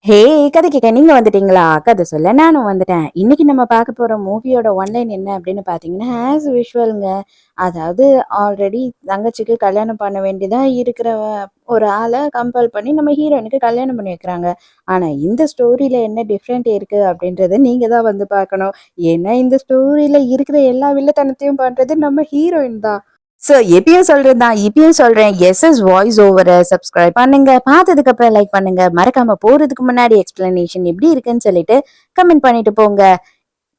ஹே! கதை கேட்க நீங்க வந்துட்டீங்களா? கதை சொல்ல நானும் வந்துட்டேன். இன்னைக்கு நம்ம பார்க்க போற மூவியோட ஒன்லைன் என்ன அப்படின்னு பார்த்தீங்கன்னா, ஆஸ் யூசுவல்ங்க. அதாவது ஆல்ரெடி தங்கச்சிக்கு கல்யாணம் பண்ண வேண்டியதா இருக்கிற ஒரு ஆள கம்பல் பண்ணி நம்ம ஹீரோயினுக்கு கல்யாணம் பண்ணி வைக்கிறாங்க. ஆனா இந்த ஸ்டோரியில என்ன டிஃப்ரெண்ட் இருக்கு அப்படின்றத நீங்க தான் வந்து பார்க்கணும். ஏன்னா இந்த ஸ்டோரியில இருக்கிற எல்லா வில்லத்தனத்தையும் பண்றது நம்ம ஹீரோயின் தான். சோ எப்பயும் சொல்றது தான். இப்பயும் சொல்றேன். எஸ்எஸ் வாய்ஸ் ஓவர சப்ஸ்கிரைப் பண்ணுங்க. பார்த்ததுக்கு அப்புறம் லைக் பண்ணுங்க. மறக்காம போறதுக்கு முன்னாடி எக்ஸ்பிளனேஷன் எப்படி இருக்குன்னு சொல்லிட்டு கமெண்ட் பண்ணிட்டு போங்க.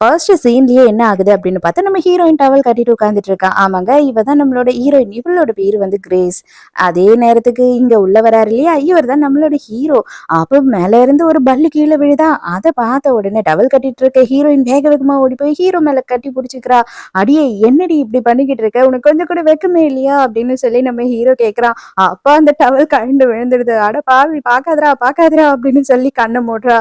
ஃபர்ஸ்ட் சீன்லயே என்ன ஆகுது அப்படின்னு பார்த்தா, நம்ம ஹீரோயின் டவல் கட்டிட்டு உட்கார்ந்துட்டு இருக்கா. ஆமாங்க, இவ தான் நம்மளோட ஹீரோயின். இவளோட பேரு வந்து கிரேஸ். அதே நேரத்துக்கு இங்க உள்ள வராரு இல்லையா, இவர் தான் நம்மளோட ஹீரோ. அப்ப மேல இருந்து ஒரு பல்லு கீழே விழுதா. அதை பார்த்த உடனே டவல் கட்டிட்டு இருக்க ஹீரோயின் வேக வேகமா ஓடி போய் ஹீரோ மேல கட்டி பிடிச்சிக்கிறா. அடியே என்னடி இப்படி பண்ணிக்கிட்டு இருக்க, உனக்கு கொஞ்சம் கூட வெக்கமே இல்லையா அப்படின்னு சொல்லி நம்ம ஹீரோ கேக்குறான். அப்ப அந்த டவல் கழண்டு விழுந்துடுது. அட பாவி, பாக்காதடா பாக்காதடா அப்படின்னு சொல்லி கண்ணை மூடுறா.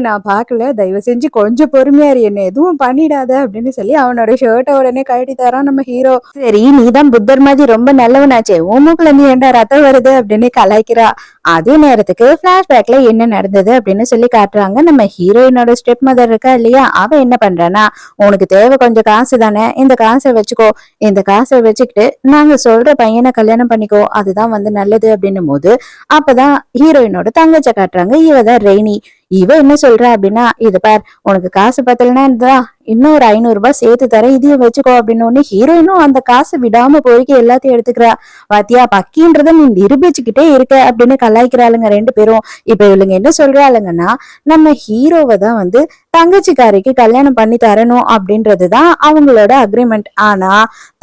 நான் பார்க்கல, தயவு செஞ்சு கொஞ்சம் பொறுமையா இரு, என்ன எதுவும் பண்ணிடாத அப்படின்னு சொல்லி அவனோட ஷர்ட்டை உடனே கழட்டி தரான் நம்ம ஹீரோ. சரி, நீதான் புத்தர் மாதிரி ரொம்ப நல்லவனாச்சே, உன் மூக்குல இருந்து ஏன்டா ரத்தம் வருது அப்படின்னு கலாய்க்கிறா. அதே நேரத்துக்கு பிளாஷ்பேக்ல என்ன நடந்தது அப்படின்னு சொல்லி காட்டுறாங்க. நம்ம ஹீரோயினோட ஸ்டெப் மதர் இருக்கா இல்லையா, அவ என்ன பண்றானா, உனக்கு தேவை கொஞ்சம் காசு தானே, இந்த காசை வச்சுக்கோ, இந்த காசை வச்சுக்கிட்டு நாங்க சொல்ற பையனை கல்யாணம் பண்ணிக்கோ, அதுதான் வந்து நல்லது அப்படின்னும் போது அப்பதான் ஹீரோயினோட தங்கச்ச காட்டுறாங்க. இவதான் ரெய்னி. இவ என்ன சொல்றா அப்படின்னா, இது பார், உனக்கு காசு பத்தலன்னா இருந்தா இன்னும் ஒரு 500 ரூபாய் சேர்த்து தரேன், இதையும் வச்சுக்கோ அப்படின்னு ஒண்ணு. ஹீரோயினும் அந்த காசு விடாம போய்க்கு எல்லாத்தையும் எடுத்துக்கிறா. பாத்தியா, பக்கின்றத நீ நிரூபிச்சுக்கிட்டே இருக்க அப்படின்னு கலாய்க்கிறாளுங்க ரெண்டு பேரும். இப்ப இவளுங்க என்ன சொல்றாளுங்கன்னா, நம்ம ஹீரோவை தான் வந்து தங்கச்சிக்காரிக்கு கல்யாணம் பண்ணி தரணும் அப்படின்றதுதான் அவங்களோட அக்ரிமெண்ட். ஆனா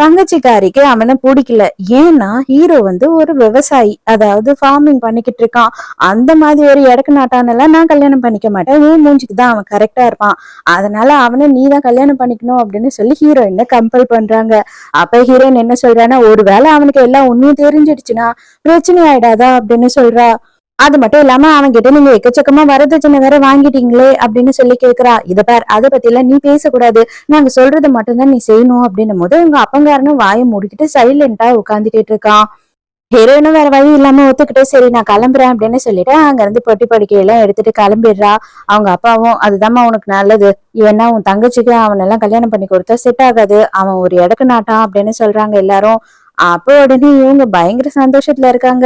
தங்கச்சிக்காரிக்கு அவனை பிடிக்கல. ஏன்னா ஹீரோ வந்து ஒரு விவசாயி, அதாவது ஃபார்மிங் பண்ணிக்கிட்டு இருக்கான். அந்த மாதிரி ஒரு இடக்கு நாட்டானெல்லாம் நான் கல்யாணம் பண்ணிக்க மாட்டேன், உன் மூஞ்சிக்கு தான் அவன் கரெக்டா இருப்பான், அதனால அவனை நீ தான் கல்யாணம் பண்ணிக்கணும் அப்படின்னு சொல்லி ஹீரோயினை கம்பல் பண்றாங்க. அப்ப ஹீரோயின் என்ன சொல்றான்னா, ஒருவேளை அவனுக்கு எல்லாம் உண்மையும் தெரிஞ்சிடுச்சுன்னா பிரச்சனை ஆயிடாதா அப்படின்னு சொல்றா. அது மட்டும் இல்லாம அவன்கிட்ட நீங்க எக்கச்சக்கமா வரதட்சணை வேற வாங்கிட்டீங்களே அப்படின்னு சொல்லி கேக்குறா. இத பார், அதை பத்தி எல்லாம் நீ பேசக்கூடாது, நாங்க சொல்றது மட்டும்தான் நீ செய்யணும் அப்படின்னும் போது உங்க அப்பங்காரனும் வாயை மூடிக்கிட்டு சைலண்டா உட்காந்துட்டு இருக்கான். ஹீரோயினும் வேற வழி இல்லாம ஒத்துக்கிட்டு சரி நான் கிளம்புறேன் அப்படின்னு சொல்லிட்டு அங்க இருந்து பொட்டி படுக்கையெல்லாம் எடுத்துட்டு கிளம்பிடுறா. அவங்க அப்பாவும் அதுதாம்மா உனக்கு நல்லது, ஏன்னா உன் தங்கச்சிக்கு அவன் எல்லாம் கல்யாணம் பண்ணி கொடுத்தா செட் ஆகாது, அவன் ஒரு இடக்கு நாட்டான் அப்படின்னு சொல்றாங்க எல்லாரும். அப்போ உடனே இவங்க பயங்கர சந்தோஷத்துல இருக்காங்க.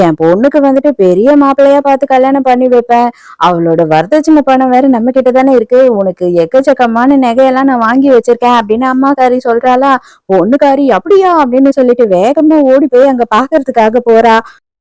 என் பொண்ணுக்கு வந்துட்டு பெரிய மாப்பிள்ளையா பார்த்து கல்யாணம் பண்ணி வைப்பேன், அவளோட வரதட்சணை பணம் வேற நம்ம கிட்ட தானே இருக்கு, உனக்கு எக்கச்சக்கமான நகையெல்லாம் நான் வாங்கி வச்சிருக்கேன் அப்படின்னு அம்மாக்காரி சொல்றாளா. பொண்ணுக்காரி அப்படியா அப்படின்னு சொல்லிட்டு வேகமா ஓடி போய் அங்க பாக்குறதுக்காக போறா.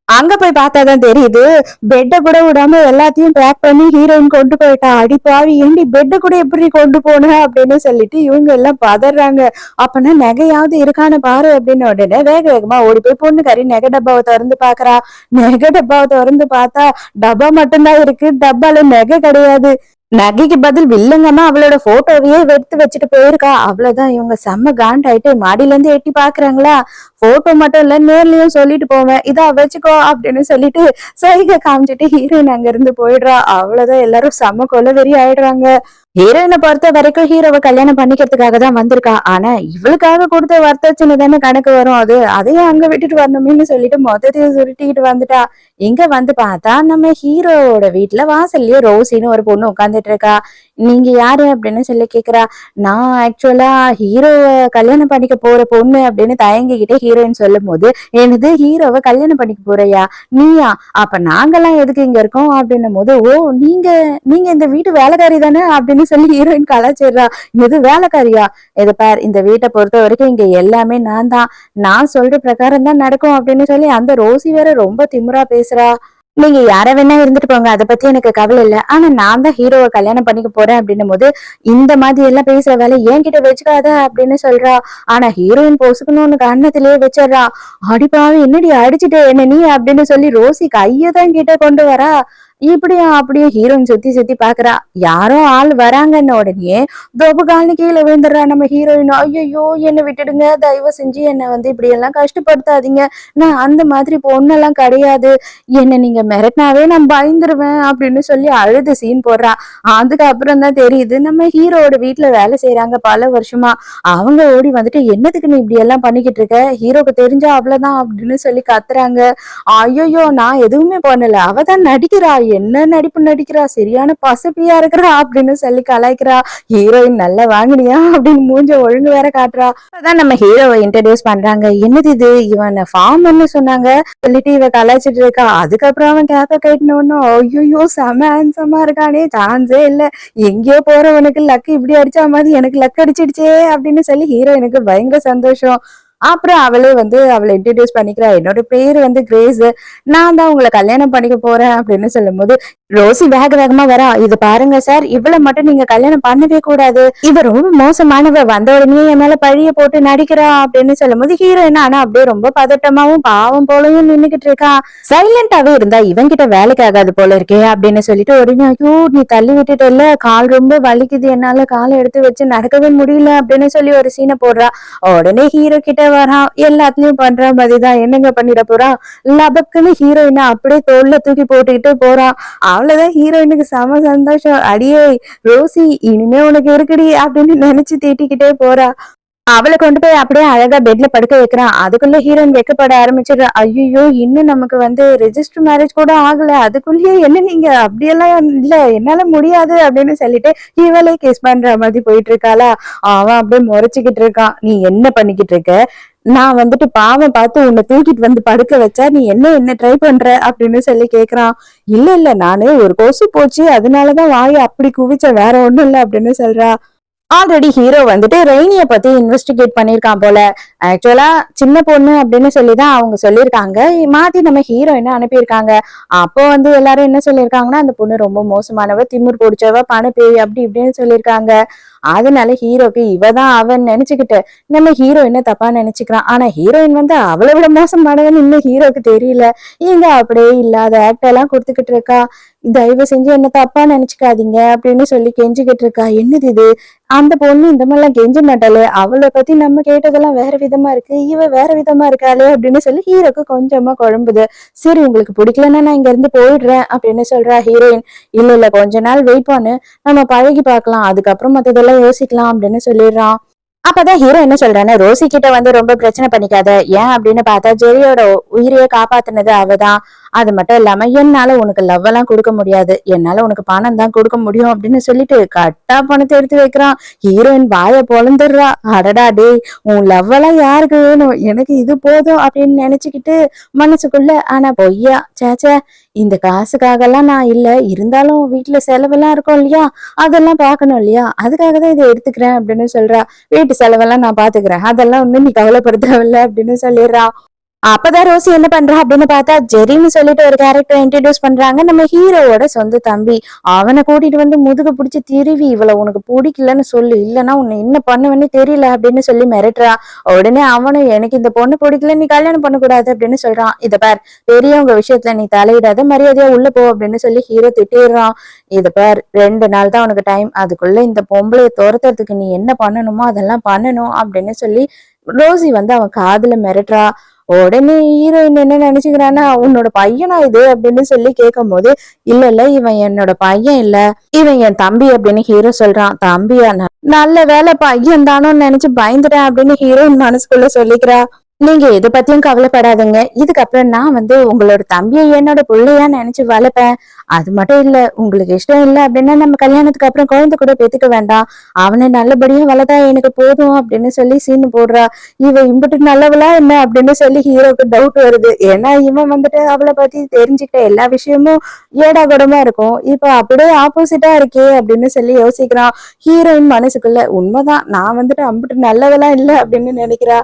அங்க போய் பார்த்தாதான் தெரியுது, பெட்டை கூட விடாம எல்லாத்தையும் பேக் பண்ணி ஹீரோயின் கொண்டு போயிட்டா. அடி பாவி, ஏண்டி பெட்டை கூட எப்படி கொண்டு போன அப்படின்னு சொல்லிட்டு இவங்க எல்லாம் பதறாங்க. அப்பனா நகையாவது இருக்கான்னு பாரு அப்படின்னு உடனே வேக வேகமா ஓடி போய் பொண்ணுக்காரி நகை டப்பாவை திறந்து பாக்குறா. நகை டப்பாவை திறந்து பார்த்தா டப்பா மட்டும்தான் இருக்கு, டப்பால நகை கிடையாது. நகைக்கு பதில் வில்லங்கம்மா அவளோட போட்டோவையே எடுத்து வச்சுட்டு போயிருக்கா. அவ்வளவுதான், இவங்க செம்ம காண்டாயிட்டு மாடியில இருந்து எட்டி பாக்குறாங்களா. போட்டோ மட்டும் இல்ல, நேர்லயும் சொல்லிட்டு போவேன், இதா வச்சுக்கோ அப்படின்னு சொல்லிட்டு சைகை காமிச்சிட்டு ஹீரோயின் அங்க இருந்து போயிடுறா. அவ்வளவுதான், எல்லாரும் செம்ம கொலவெறி ஆயிடுறாங்க. ஹீரோயினை பொறுத்த வரைக்கும் ஹீரோவை கல்யாணம் பண்ணிக்கிறதுக்காக தான் வந்திருக்கா. ஆனா இவளுக்காக கொடுத்த வரதட்சணை தானே கணக்கு வரும், அதையும் அங்க விட்டுட்டு வரணும்னு சொல்லிட்டு மொத்தத்தையும் சுருட்டிக்கிட்டு வந்துட்டா. இங்க வந்து பார்த்தா நம்ம ஹீரோவோட வீட்டுல வாசல்லயே ரோசின்னு ஒரு பொண்ணு உட்காந்துட்டு இருக்கா. நீங்க யாரு அப்படின்னு சொல்லி கேக்குறா. நான் ஆக்சுவலா ஹீரோவை கல்யாணம் பண்ணிக்க போற பொண்ணு அப்படின்னு தயங்கிக்கிட்டே ஹீரோயின் சொல்லும் போது, எனது ஹீரோவை கல்யாணம் பண்ணிக்க போறியா நீயா, அப்ப நாங்கெல்லாம் எதுக்கு இங்க இருக்கோம் அப்படின்னும் போது, ஓ நீங்க நீங்க இந்த வீட்டு வேலைக்காரி தானே அப்படின்னு சொல்லி ஹீரோயின் கலாச்சிடுறா. இது வேலைக்காரியா, இதை பார், இந்த வீட்டை பொறுத்த வரைக்கும் இங்க எல்லாமே நான் தான், நான் சொல்ற பிரகாரம் தான் நடக்கும் அப்படின்னு சொல்லி அந்த ரோசி வேற ரொம்ப திமிரா பேசுறா. நீங்க யார வேணா இருந்துட்டு போங்க, அதை பத்தி எனக்கு கவலை இல்ல, ஆனா நான் தான் ஹீரோவை கல்யாணம் பண்ணிக்க போறேன் அப்படின்னும் போது இந்த மாதிரி எல்லாம் பேசுற வேலை என்கிட்ட வச்சுக்காத அப்படின்னு சொல்றா. ஆனா ஹீரோயின் பொசுக்கணும்னு கண்ணத்திலேயே வச்சிடறா. அடிப்பாவி, என்னடி அடிச்சுட்டு என்ன நீ அப்படின்னு சொல்லி ரோசி கையதான் கிட்ட கொண்டு வரா. இப்படியா அப்படியே ஹீரோயின் சுத்தி சுத்தி பாக்குறா. யாரோ ஆள் வராங்கன்னு உடனே தொபுகால்னு கீழே விழுந்துடுறா நம்ம ஹீரோயின். ஐயோ என்னை விட்டுடுங்க, தயவு செஞ்சு என்னை வந்து இப்படி எல்லாம் கஷ்டப்படுத்தாதீங்க, நான் அந்த மாதிரி பொண்ணெல்லாம் கிடையாது, என்ன நீங்க மிரட்டினாவே நான் பயந்துருவேன் அப்படின்னு சொல்லி அழுது சீன் போடுறா. அதுக்கப்புறம் தான் தெரியுது, நம்ம ஹீரோட வீட்டுல வேலை செய்யறாங்க பல வருஷமா. அவங்க ஓடி வந்துட்டு என்னத்துக்கு நீ இப்படி எல்லாம் பண்ணிக்கிட்டு இருக்க, ஹீரோக்கு தெரிஞ்சா அவ்வளவுதான் அப்படின்னு சொல்லி கத்துறாங்க. ஐயோ நான் எதுவுமே பண்ணல, அவதான் நடிக்கிறா, என்ன நடிப்பு நடிக்கிறா, சரியான பசப்பியா இருக்கிறா அப்படின்னு சொல்லி கலாய்க்கிறா. ஹீரோயின் நல்லா வாங்கினியா அப்படின்னு மூஞ்ச ஒழுங்கு வேற காட்டுறா. அப்பதான் நம்ம ஹீரோவை இன்ட்ரடியூஸ் பண்றாங்க. என்னது இது, இவன் ஃபார்ம்னு சொன்னாங்க சொல்லிட்டு இவ கலாய்ச்சிட்டு இருக்கா. அதுக்கப்புறம் அவன் கேப்ப கட்டணும், ஐயோ செம ஹேண்ட்ஸமா இருக்கானே, சான்ஸே இல்ல, எங்கேயோ போறவனுக்கு லக் இப்படி அடிச்சா மாதிரி எனக்கு லக் அடிச்சிடுச்சே அப்படின்னு சொல்லி ஹீரோயினுக்கு பயங்கர சந்தோஷம். அப்புறம் அவளே அவளை இன்ட்ரடியூஸ் பண்ணிக்கிறா. என்னோட பேரு கிரேஸ், நான் தான் உங்களை கல்யாணம் பண்ணிக்க போறேன் அப்படின்னு சொல்லும்போது ரோசி வேக வேகமா வரா. இது பாருங்க சார், இவ்வளவு மட்டும் நீங்க கல்யாணம் பண்ணவே கூடாது, இவ ரொம்ப மோசமானவ, வந்த உடனே என் மேல பழிய போட்டு நடிக்கிறா அப்படின்னு சொல்லும்போது ஹீரோயின் ஆனா அப்படியே ரொம்ப பதட்டமாவும் பாவம் போலயும் நின்னுகிட்டு இருக்கா. சைலண்டாவே இருந்தா இவங்கிட்ட வேலைக்கு ஆகாது போல இருக்கே அப்படின்னு சொல்லிட்டு உடனே, ஐயோ நீ தள்ளி விட்டுட்டல, கால் ரொம்ப வலிக்குது, என்னால காலை எடுத்து வச்சு நடக்கவே முடியல அப்படின்னு சொல்லி ஒரு சீனை போடுறா. உடனே ஹீரோ கிட்ட வரான். எல்லாத்துலயும் பண்ற மாதிரிதான், என்னங்க பண்ணிட போறான், லபக்குன்னு ஹீரோயினை அப்படியே தோல்ல தூக்கி போட்டுக்கிட்டு போறான். அவ்வளவுதான், ஹீரோயினுக்கு செம சந்தோஷம். அடியே ரோசி, இனிமே உனக்கு இருக்குடி அப்படின்னு நினைச்சு தீட்டிக்கிட்டே போறா. அவளை கொண்டு போய் அப்படியே அழகா பெட்ல படுக்க வைக்கிறான். அதுக்குள்ள ஹீரோயின் வெக்கப்பட ஆரம்பிச்சிடுறா. ஐயோ, இன்னும் நமக்கு ரெஜிஸ்டர் மேரேஜ் கூட ஆகல, அதுக்குள்ளேயே என்ன நீங்க அப்படியெல்லாம் இல்ல, என்னால முடியாது அப்படின்னு சொல்லிட்டு இவளே கிஸ் பண்ற மாதிரி போயிட்டு இருக்காளா. அவன் அப்படியே முறைச்சுக்கிட்டு இருக்கான். நீ என்ன பண்ணிக்கிட்டு இருக்க, நான் பாவம் பார்த்து உன்னை தூக்கிட்டு படுக்க வச்சா நீ என்ன ட்ரை பண்ற அப்படின்னு சொல்லி கேக்குறான். இல்ல இல்ல, நானு ஒரு கொசு போச்சு அதனாலதான் வாயை அப்படி குவிச்ச, வேற ஒண்ணும் இல்ல அப்படின்னு சொல்றா. ஆல்ரெடி ஹீரோ ரெய்னிய பத்தி இன்வெஸ்டிகேட் பண்ணிருக்கான் போல. ஆக்சுவலா சின்ன பொண்ணு அப்படின்னு சொல்லிதான் அவங்க சொல்லியிருக்காங்க, மாத்தி நம்ம ஹீரோயினை அனுப்பியிருக்காங்க. அப்போ எல்லாரும் என்ன சொல்லியிருக்காங்கன்னா, அந்த பொண்ணு ரொம்ப மோசமானவ, திமிர் பிடிச்சவ, பணப்பேய் அப்படி இப்படின்னு சொல்லியிருக்காங்க. அதனால ஹீரோக்கு இவதான் அவன் நினைச்சுக்கிட்டு நம்ம ஹீரோயினை தப்பா நினைச்சுக்கிறான். ஆனா ஹீரோயின் அவளை விட மோசமானவன் இன்னும் ஹீரோக்கு தெரியல. இங்க அப்படியே இல்லாத ஆக்ட் எல்லாம் கொடுத்துக்கிட்டு இருக்கா. தயவு செஞ்சு என்ன தப்பா நினைச்சுக்காதீங்க அப்படின்னு சொல்லி கெஞ்சிக்கிட்டு இருக்கா. என்னது இது, அந்த பொண்ணு இந்த மாதிரிலாம் கெஞ்ச மாட்டாளே, அவளை பத்தி நம்ம கேட்டதெல்லாம் வேற விதமா இருக்கு, இவ வேற விதமா இருக்காளே அப்படின்னு சொல்லி ஹீரோக்கு கொஞ்சமா குழம்புது. சரி உங்களுக்கு பிடிக்கலன்னா நான் இங்க இருந்து போயிடுறேன் அப்படின்னு சொல்றா ஹீரோயின். இல்ல இல்ல, கொஞ்ச நாள் வெயிட் பண்ணு, நம்ம பழகி பார்க்கலாம், அதுக்கப்புறம் மத்ததெல்லாம் யோசிக்கலாம் அப்படின்னு சொல்லிடுறான். அப்பதான் ஹீரோ என்ன சொல்றான்னு, ரோசி கிட்ட ரொம்ப பிரச்சனை பண்ணிக்காத, ஏன் அப்படின்னு பார்த்தா ஜெரியோட உயிரையே காப்பாத்துனது அவதான். அது மட்டும் இல்லாம என்னால உனக்கு லவ் எல்லாம் கொடுக்க முடியாது, என்னால உனக்கு பணம் தான் கொடுக்க முடியும் அப்படின்னு சொல்லிட்டு கட்டா பணத்தை எடுத்து வைக்கிறான். ஹீரோயின் வாய பொழந்துடுறா. அடடா டே, உன் லவ் எல்லாம் யாருக்கு வேணும், எனக்கு இது போதும் அப்படின்னு நினைச்சுக்கிட்டு மனசுக்குள்ள. ஆனா பொய்யா, சேச்சே, இந்த காசுக்காக எல்லாம் நான் இல்ல, இருந்தாலும் வீட்டுல செலவெல்லாம் இருக்கும் இல்லையா, அதெல்லாம் பாக்கணும் இல்லையா, அதுக்காக தான் இதை எடுத்துக்கிறேன் அப்படின்னு சொல்றா. வீட்டு செலவெல்லாம் நான் பாத்துக்கிறேன், அதெல்லாம் ஒண்ணும் நீ கவலைப்பட தேவையில்ல அப்படின்னு சொல்லிடுறா. அப்பதான் ரோசி என்ன பண்றா அப்படின்னு பார்த்தா, ஜெரின்னு சொல்லிட்டு ஒரு கேரக்டர் இன்ட்ரடியூஸ் பண்றாங்க. நம்ம ஹீரோவோட சொந்த தம்பி. அவனை கூட்டிட்டு முதுகு பிடிச்சி திருவி, இவளை உனக்கு பிடிக்கலன்னு சொல்லு, இல்லன்னா உன்னை என்ன பண்ணுவேன்னு தெரியல அப்படின்னு சொல்லி மிரட்டுறா. உடனே அவனும், எனக்கு இந்த பொண்ணு பிடிக்கல, நீ கல்யாணம் பண்ணக்கூடாது அப்படின்னு சொல்றான். இத பார், பெரியவங்க விஷயத்துல நீ தலையிடாத, மரியாதையா உள்ள போ அப்படின்னு சொல்லி ஹீரோ திட்டிடுறான். இத பார், 2 நாள் தான் உனக்கு டைம், அதுக்குள்ள இந்த பொம்பளைய துரத்துறதுக்கு நீ என்ன பண்ணணுமோ அதெல்லாம் பண்ணணும் அப்படின்னு சொல்லி ரோசி அவன் காதுல மிரட்டுறா. உடனே ஹீரோயின் என்ன நினைச்சுக்கிறான்னா, உன்னோட பையனா இது அப்படின்னு சொல்லி கேட்கும் போது, இல்ல இல்ல, இவன் என்னோட பையன் இல்ல, இவன் என் தம்பி அப்படின்னு ஹீரோ சொல்றான். தம்பியா, நல்ல வேலை பையன் தானோன்னு நினைச்சு பயந்துட்டேன் அப்படின்னு ஹீரோயின் மனசுக்குள்ள சொல்லிக்கிறா. நீங்க எதை பத்தியும் கவலைப்படாதீங்க, இதுக்கப்புறம் நான் உங்களோட தம்பியை என்னோட பிள்ளையா நினைச்சு வளர்ப்பேன். அது மட்டும் இல்ல, உங்களுக்கு இஷ்டம் இல்ல அப்படின்னா நம்ம கல்யாணத்துக்கு அப்புறம் குழந்தை கூட பெத்துக்க வேண்டாம், அவனை நல்லபடியா வளர்த்தா எனக்கு போதும் அப்படின்னு சொல்லி சீனு போடுறா. இவ இம்புட்டு நல்லவளா என்ன அப்படின்னு சொல்லி ஹீரோக்கு டவுட் வருது. ஏன்னா இவன் அவளை பத்தி தெரிஞ்சுக்கிட்ட எல்லா விஷயமும் ஏடா கூடமா இருக்கும், இப்ப அப்படியே ஆப்போசிட்டா இருக்கே அப்படின்னு சொல்லி யோசிக்கிறான். ஹீரோயின் மனசுக்குள்ள, உண்மைதான், நான் அம்புட்டு நல்லவளா இல்ல அப்படின்னு நினைக்கிறா.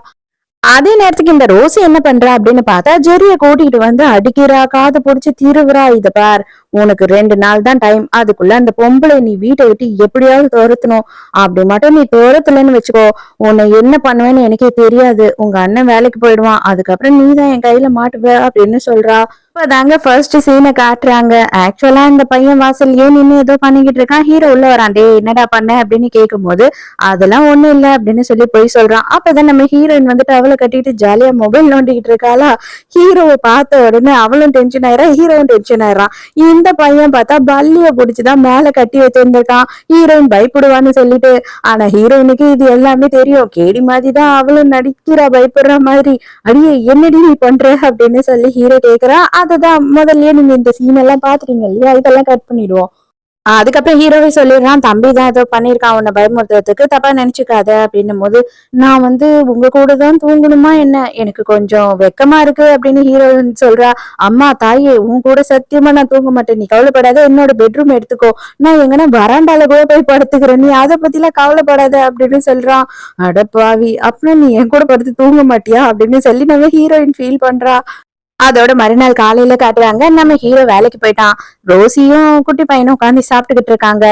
அதே நேரத்துக்கு இந்த ரோசி என்ன பண்றா அப்படின்னு பார்த்தா, ஜெரிய கூட்டிட்டு அடிக்கிறா, காது புடிச்சு திருவுறா. இத பார், உனக்கு 2 நாள் தான் டைம், அதுக்குள்ள அந்த பொம்பளை நீ வீட்டை விட்டு எப்படியாவது துரத்தணும், அப்படி மட்டும் நீ துரத்தலன்னு வச்சுக்கோ, உன்னை என்ன பண்ணுவேன்னு எனக்கே தெரியாது, உங்க அண்ணன் வேலைக்கு போயிடுவான், அதுக்கப்புறம் நீதான் என் கையில மாட்டுவ அப்படின்னு சொல்றா. இப்பதாங்க ஃபர்ஸ்ட் சீனை காட்டுறாங்க. ஆக்சுவலா இந்த பையன் வாசல்லையே நின்னு ஏதோ பண்ணிக்கிட்டு இருக்கான். ஹீரோ உள்ள வரான். டே என்னடா பண்ண அப்படின்னு கேட்கும் போது, அதெல்லாம் ஒண்ணும் இல்ல அப்படின்னு சொல்லி போய் சொல்றான். அப்பதான் நம்ம ஹீரோயின் அவளை கட்டிட்டு ஜாலியா மொபைல் நோண்டிக்கிட்டு இருக்காளா. ஹீரோவை பார்த்த உடனே அவளும் டென்ஷன் ஆயிரா, ஹீரோவும் டென்ஷன் ஆயிரான். இந்த பையன் பார்த்தா பல்லிய புடிச்சுதான் மேல கட்டி வச்சிருந்திருக்கான், ஹீரோயின் பயப்படுவான்னு சொல்லிட்டு. ஆனா ஹீரோயினுக்கு இது எல்லாமே தெரியும், கேடி மாதிரிதான் அவளும் நடிக்கிறா பயப்படுற மாதிரி. அடியே என்னடி நீ பண்ற அப்படின்னு சொல்லி ஹீரோ கேக்குறா. அதுதான் முதல்லயே நீங்க இந்த சீன் எல்லாம் பாத்துட்டீங்க இல்லையா, இதெல்லாம் கட் பண்ணிடுவோம். அதுக்கப்புறம் ஹீரோவே சொல்லிடுறான், தம்பி தான் ஏதோ பண்ணியிருக்கான் உன்னை பயமுறுத்துறதுக்கு, தப்பா நினைச்சுக்காத அப்படின்னும் போது, நான் உங்க கூட தான் தூங்கணுமா என்ன, எனக்கு கொஞ்சம் வெக்கமா இருக்கு அப்படின்னு ஹீரோயின் சொல்றா. அம்மா தாயே, உன் கூட சத்தியமா நான் தூங்க மாட்டேன், நீ கவலைப்படாத, என்னோட பெட்ரூம் எடுத்துக்கோ, நான் எங்கன்னா வராண்டால கூட போய் படுத்துக்கிறேன், நீ அதை பத்திலாம் கவலைப்படாத அப்படின்னு சொல்றான். அடப்பாவி, அப்புறம் நீ என் கூட படுத்து தூங்க மாட்டியா அப்படின்னு சொல்லி நம்ம ஹீரோயின் ஃபீல் பண்றா. அதோட மறுநாள் காலையில காட்டுறாங்க, நம்ம ஹீரோ வேலைக்கு போயிட்டான். ரோசியும் குட்டி பையனும் உட்காந்து சாப்பிட்டுக்கிட்டு இருக்காங்க.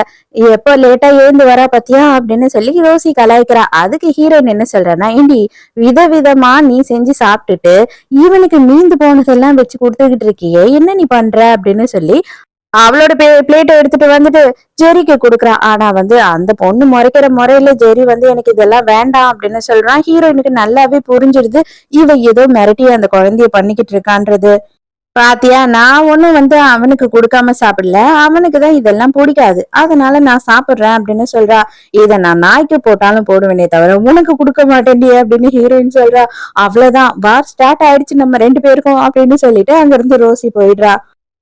எப்போ லேட்டா எழுந்து வரா பத்தியா அப்படின்னு சொல்லி ரோசி கலாய்க்கிறா. அதுக்கு ஹீரோயின் என்ன சொல்றேன்னா, ஏண்டி விதவிதமா நீ செஞ்சு சாப்பிட்டுட்டு இவனுக்கு மீந்து போனதெல்லாம் வச்சு கொடுத்துக்கிட்டு இருக்கியே, என்ன நீ பண்ற அப்படின்னு சொல்லி அவளோட பிளேட்டை எடுத்துட்டு வந்துட்டு ஜெரிக்கு குடுக்குறான். ஆனா அந்த பொண்ணு முறைக்கிற முறையில ஜெரி எனக்கு இதெல்லாம் வேண்டாம் அப்படின்னு சொல்றான். ஹீரோயினுக்கு நல்லாவே புரிஞ்சிருது, இவ ஏதோ மிரட்டி அந்த குழந்தைய பண்ணிக்கிட்டு இருக்கான்றது. பாத்தியா, நான் ஒண்ணும் அவனுக்கு கொடுக்காம சாப்பிடல, அவனுக்குதான் இதெல்லாம் பிடிக்காது, அதனால நான் சாப்பிடுறேன் அப்படின்னு சொல்றா. இத நான் நாய்க்கு போட்டாலும் போடுவேனே தவிர உனக்கு கொடுக்க மாட்டேன்டி அப்படின்னு ஹீரோயின் சொல்றா. அவ்வளவுதான், வார் ஸ்டார்ட் ஆயிடுச்சு நம்ம ரெண்டு பேருக்கும் அப்படின்னு சொல்லிட்டு அங்க இருந்து ரோசி போயிடுறா.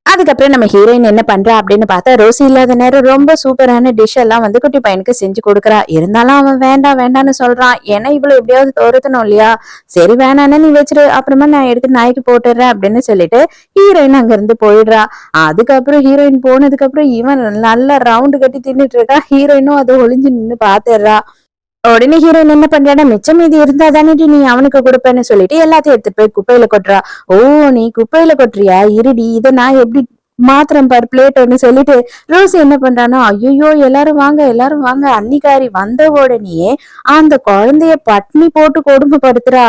அதுக்கப்புறம் நம்ம ஹீரோயின் என்ன பண்றா அப்படின்னு பார்த்தா, ரோசி இல்லாத நேரம் ரொம்ப சூப்பரான டிஷ் எல்லாம் குட்டி பையனுக்கு செஞ்சு கொடுக்குறா. இருந்தாலும் அவன் வேண்டாம் வேண்டாம்னு சொல்றான். ஏன்னா இவ்வளவு எப்படியாவது தோரத்தணும் இல்லையா, சரி வேணான்னு நீ வச்சிரு, அப்புறமா நான் எடுத்து நாய்க்கு போட்டுறேன் அப்படின்னு சொல்லிட்டு ஹீரோயின் அங்க இருந்து போயிடுறா. அதுக்கப்புறம் ஹீரோயின் போனதுக்கு அப்புறம் இவன் நல்லா ரவுண்டு கட்டி தின்னுட்டு இருக்கா. ஹீரோயினும் அதை ஒளிஞ்சு நின்னு பாத்துடுறா. உடனே ஹீரோயின் என்ன பண்றானா, மிச்சம் மீதி இருந்தா தானே நீ அவனுக்கு கொடுப்பேன்னு சொல்லிட்டு எல்லாத்தையும் எடுத்துட்டு போய் குப்பையில கொட்டுறா. ஓ, நீ குப்பையில கொட்டுறியா, இருடி இதை நான் எப்படி மாத்திரம் பாரு பிளேட்டோன்னு சொல்லிட்டு ரோசி என்ன பண்றானோ, ஐயோ எல்லாரும் வாங்க எல்லாரும் வாங்க, அன்னிக்காரி வந்த உடனேயே அந்த குழந்தைய பட்னி போட்டு கொடுமைப்படுத்துறா.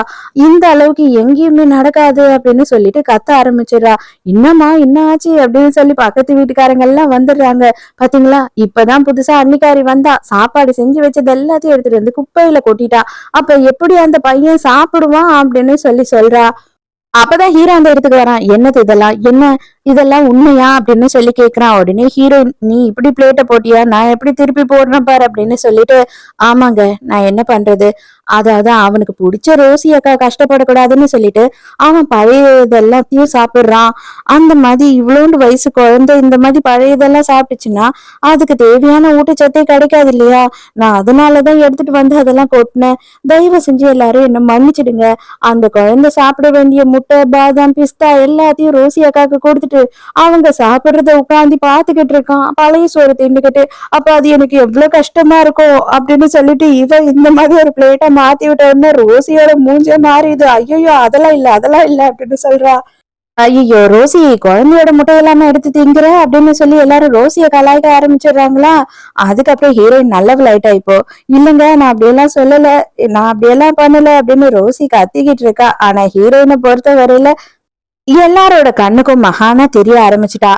இந்த அளவுக்கு எங்கேயுமே நடக்காது அப்படின்னு சொல்லிட்டு கத்த ஆரம்பிச்சிடறா. என்னம்மா என்ன ஆச்சு அப்படின்னு சொல்லி பக்கத்து வீட்டுக்காரங்க எல்லாம் வந்துடுறாங்க. பாத்தீங்களா, இப்பதான் புதுசா அன்னிக்காரி வந்தா, சாப்பாடு செஞ்சு வச்சது எல்லாத்தையும் எடுத்துட்டு வந்து குப்பையில கொட்டிட்டா, அப்ப எப்படி அந்த பையன் சாப்பிடுவான் அப்படின்னு சொல்லி சொல்றா. அப்பதான் ஹீரோ அந்த இடத்துக்கு வரான். என்னது இதெல்லாம், என்ன இதெல்லாம் உண்மையா அப்படின்னு சொல்லி கேக்குறான். உடனே ஹீரோ, நீ இப்படி பிளேட்டை போட்டியா, நான் எப்படி திருப்பி போடுறேன் பாரு அப்படின்னு சொல்லிட்டு, ஆமாங்க நான் என்ன பண்றது, அதாவது அவனுக்கு பிடிச்ச ரோசி அக்கா கஷ்டப்படக்கூடாதுன்னு சொல்லிட்டு அவன் பழைய எல்லாத்தையும் சாப்பிடுறான். அந்த மாதிரி இவ்வளோண்டு வயசு குழந்தை இந்த மாதிரி பழையதெல்லாம் சாப்பிட்டுச்சுன்னா அதுக்கு தேவையான ஊட்டச்சத்தே கிடைக்காது இல்லையா, நான் அதனாலதான் எடுத்துட்டு அதெல்லாம் கொட்டினேன், தயவு செஞ்சு எல்லாரும் என்ன மன்னிச்சிடுங்க. அந்த குழந்தை சாப்பிட வேண்டிய முட்டை பாதாம் பிஸ்தா எல்லாத்தையும் ரோசி அக்காவுக்கு கொடுத்துட்டு அவங்க சாப்பிடுறத உட்காந்து பாத்துக்கிட்டு இருக்கான், பழைய சோறு தின்னுக்கிட்டு. அப்ப அது எனக்கு எவ்வளவு கஷ்டமா இருக்கும் அப்படின்னு சொல்லிட்டு இவ இந்த மாதிரி ஒரு பிளேட்டை மாத்தி விட்ட உடனே ரோசியோட மூஞ்சே மாறிடுது. ஐயோ அதெல்லாம் இல்ல அதெல்லாம் இல்ல அப்படின்னு சொல்றா. ஐயோ ரோசி, குழந்தையோட முட்டை எல்லாமே எடுத்து திங்குற அப்படின்னு சொல்லி எல்லாரும் ரோசிய கலாய்க்க ஆரம்பிச்சிடுறாங்களா. அதுக்கப்புறம் ஹீரோயின் நல்லவள் ஆயிட்டா. இப்போ இல்லைங்க நான் அப்படியெல்லாம் சொல்லல, நான் அப்படியெல்லாம் பண்ணல அப்படின்னு ரோசி கத்திக்கிட்டு இருக்கா. ஆனா ஹீரோயினை பொறுத்த வரையில எல்லாரோட கண்ணுக்கும் மகானா தெரிய ஆரம்பிச்சுட்டா.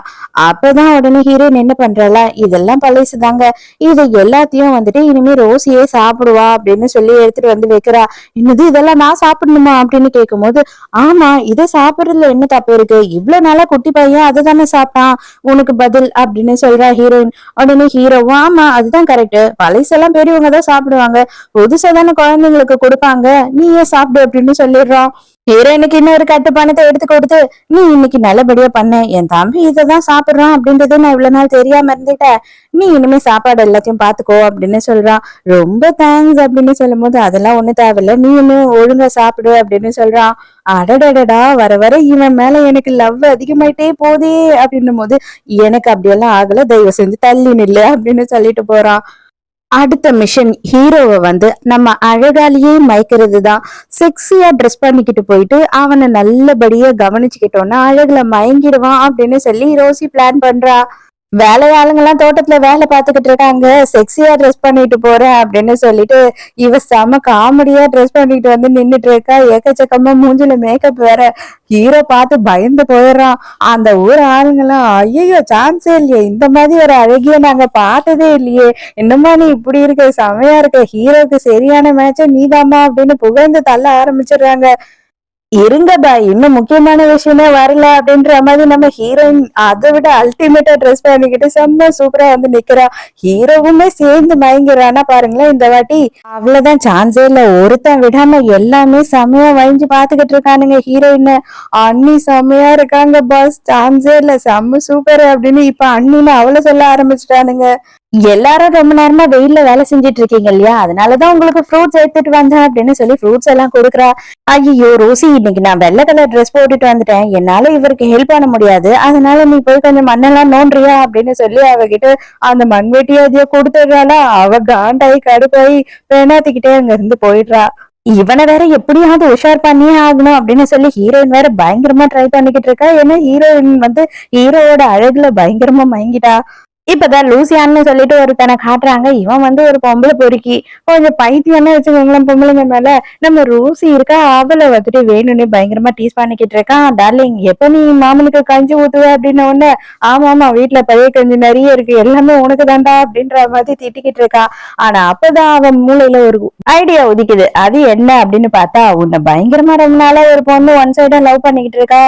அப்பதான் உடனே ஹீரோயின் என்ன பண்றாளா, இதெல்லாம் பழசுதாங்க, இது எல்லாத்தையும் இனிமே ரோசியே சாப்பிடுவா அப்படின்னு சொல்லி எடுத்துட்டு வைக்கிறா. இன்னது இதெல்லாம் நான் சாப்பிடணுமா அப்படின்னு கேட்கும் போது, ஆமா இதை சாப்பிடுறதுல என்ன தப்பு இருக்கு, இவ்வளவு நாளா குட்டி பையன் அதை தானே சாப்பிட்டான், உனக்கு பதில் அப்படின்னு சொல்றா ஹீரோயின். உடனே ஹீரோ, ஆமா அதுதான் கரெக்ட், பழசெல்லாம் பெரியவங்க தான் சாப்பிடுவாங்க, புதுசா தானே குழந்தைங்களுக்கு கொடுப்பாங்க, நீ ஏன் சாப்பிடு அப்படின்னு சொல்லிடுறான். ஹீரோயினுக்கு இன்னொரு கட்டுப்பானத்தை எடுத்து கொடுத்து, நீ இன்னைக்கு நல்லபடியா பண்ண, என் தம்பி இதைதான் சாப்பிடுறான் அப்படின்றத நான் இவ்வளவு நாள் தெரியாம இருந்துட்டேன், நீ இனிமே சாப்பாடு எல்லாத்தையும் பாத்துக்கோ அப்படின்னு சொல்றான். ரொம்ப தேங்க்ஸ் அப்படின்னு சொல்லும் போது, அதெல்லாம் ஒண்ணு தேவையில்ல, நீ இன்னும் ஒழுங்கா சாப்பிடு அப்படின்னு சொல்றான். அடடடடா, வர வர இவன் மேல எனக்கு லவ் அதிகமாயிட்டே போதே அப்படின்னும் போது, எனக்கு அப்படியெல்லாம் ஆகல, தயவு செஞ்சு தள்ளி நில்லு அப்படின்னு சொல்லிட்டு போறான். அடுத்த மிஷன் ஹீரோவை நம்ம அழகாலேயே மயக்கிறது தான். செக்ஸியா ட்ரெஸ் பண்ணிக்கிட்டு போயிட்டு அவனை நல்லபடியா கவனிச்சுக்கிட்டோம்னா அழகுல மயங்கிடுவான் அப்படின்னு சொல்லி ரோசி பிளான் பண்றா. வேலையாளுங்கெல்லாம் தோட்டத்துல வேலை பார்த்துக்கிட்டு இருக்காங்க, செக்ஸியா ட்ரெஸ் பண்ணிட்டு போறேன் அப்படின்னு சொல்லிட்டு இவ செம காமெடியா ட்ரெஸ் பண்ணிட்டு நின்னுட்டு இருக்கா. ஏக்கச்சக்கமா மூஞ்சில மேக்கப் வேற. ஹீரோ பார்த்து பயந்து போயிடுறான். அந்த ஊர் ஆளுங்கெல்லாம், ஐயோ சான்ஸே இல்லையே, இந்த மாதிரி ஒரு அழகிய நாங்க பார்த்ததே இல்லையே, என்னமா நீ இப்படி இருக்க, செமையா இருக்க, ஹீரோக்கு சரியான மேட்ச நீதாமா அப்படின்னு புகழ்ந்து தள்ள ஆரம்பிச்சிடுறாங்க. இருங்க பாய், இன்னும் முக்கியமான விஷயமே வரல அப்படின்ற மாதிரி நம்ம ஹீரோயின் அதை விட அல்டிமேட்டா ட்ரெஸ் பண்ணிக்கிட்டு செம்ம சூப்பரா வந்து நிக்கிறா. ஹீரோவுமே சேர்ந்து மயங்கிறானா பாருங்களேன் இந்த வாட்டி. அவ்வளவுதான், சான்ஸே இல்ல. ஒருத்தன் விடாம எல்லாமே செம்மையா வழிஞ்சு பாத்துக்கிட்டு இருக்கானுங்க ஹீரோயின். அண்ணி செம்மையா இருக்காங்க பாஸ், சான்ஸே இல்ல, செம்ம சூப்பர் அப்படின்னு இப்ப அண்ணின்னு அவளை சொல்ல ஆரம்பிச்சுட்டானுங்க. எல்லாரும் ரொம்ப நேரமா வெயில்ல வேலை செஞ்சுட்டு இருக்கீங்க இல்லையா, அதனாலதான் உங்களுக்கு ஃப்ரூட்ஸ் எடுத்துட்டு வந்தேன் அப்படின்னு சொல்லி ஃப்ரூட்ஸ் எல்லாம் கொடுக்குறா. ஐயோ ரோசி, இன்னைக்கு நான் வெள்ளை கலர் ட்ரெஸ் போட்டுட்டு வந்துட்டேன், என்னால இவருக்கு ஹெல்ப் பண்ண முடியாது, அதனால நீ போய் கொஞ்சம் மண்ணெல்லாம் நோண்டுறியா அப்படின்னு சொல்லி அவகிட்ட அந்த மண்வெட்டி அதைய கொடுத்துடுறாளா. அவ காண்டாயி கடுப்பாயி பேனாத்திக்கிட்டே அங்க இருந்து போயிடுறா. இவனை வேற எப்படியாவது உஷார் பண்ணியே ஆகணும் அப்படின்னு சொல்லி ஹீரோயின் வேற பயங்கரமா ட்ரை பண்ணிக்கிட்டு இருக்கா. ஏன்னா ஹீரோயின் வந்து ஹீரோவோட அழகுல பயங்கரமா மயங்கிட்டா. இப்பதான் லூசியான்னு சொல்லிட்டு ஒருத்தனை காட்டுறாங்க. இவன் வந்து ஒரு பொம்பளை பொறுக்கி, கொஞ்சம் பைத்தியம்னு வச்சுக்கோங்களேன் பொம்பளைங்க மேல. நம்ம லூசி இருக்கா, அவளை வந்துட்டு வேணும்னு பயங்கரமா டீஸ் பண்ணிக்கிட்டு இருக்கான். டார்லிங், எப்ப நீ மாமனுக்கு கஞ்சி ஊத்துவ அப்படின்னு ஒண்ணு, ஆமா ஆமா வீட்டுல பழைய கஞ்சி நிறைய இருக்கு, எல்லாமே உனக்கு தாண்டா அப்படின்ற மாதிரி திட்டிக்கிட்டு இருக்கா. ஆனா அப்பதான் அவன் மூளையில ஒரு ஐடியா உதிக்குது. அது என்ன அப்படின்னு பார்த்தா, உன்னை பயங்கரமா ரொம்ப நாளா ஒரு பொண்ணு ஒன் சைடா லவ் பண்ணிக்கிட்டு இருக்கா,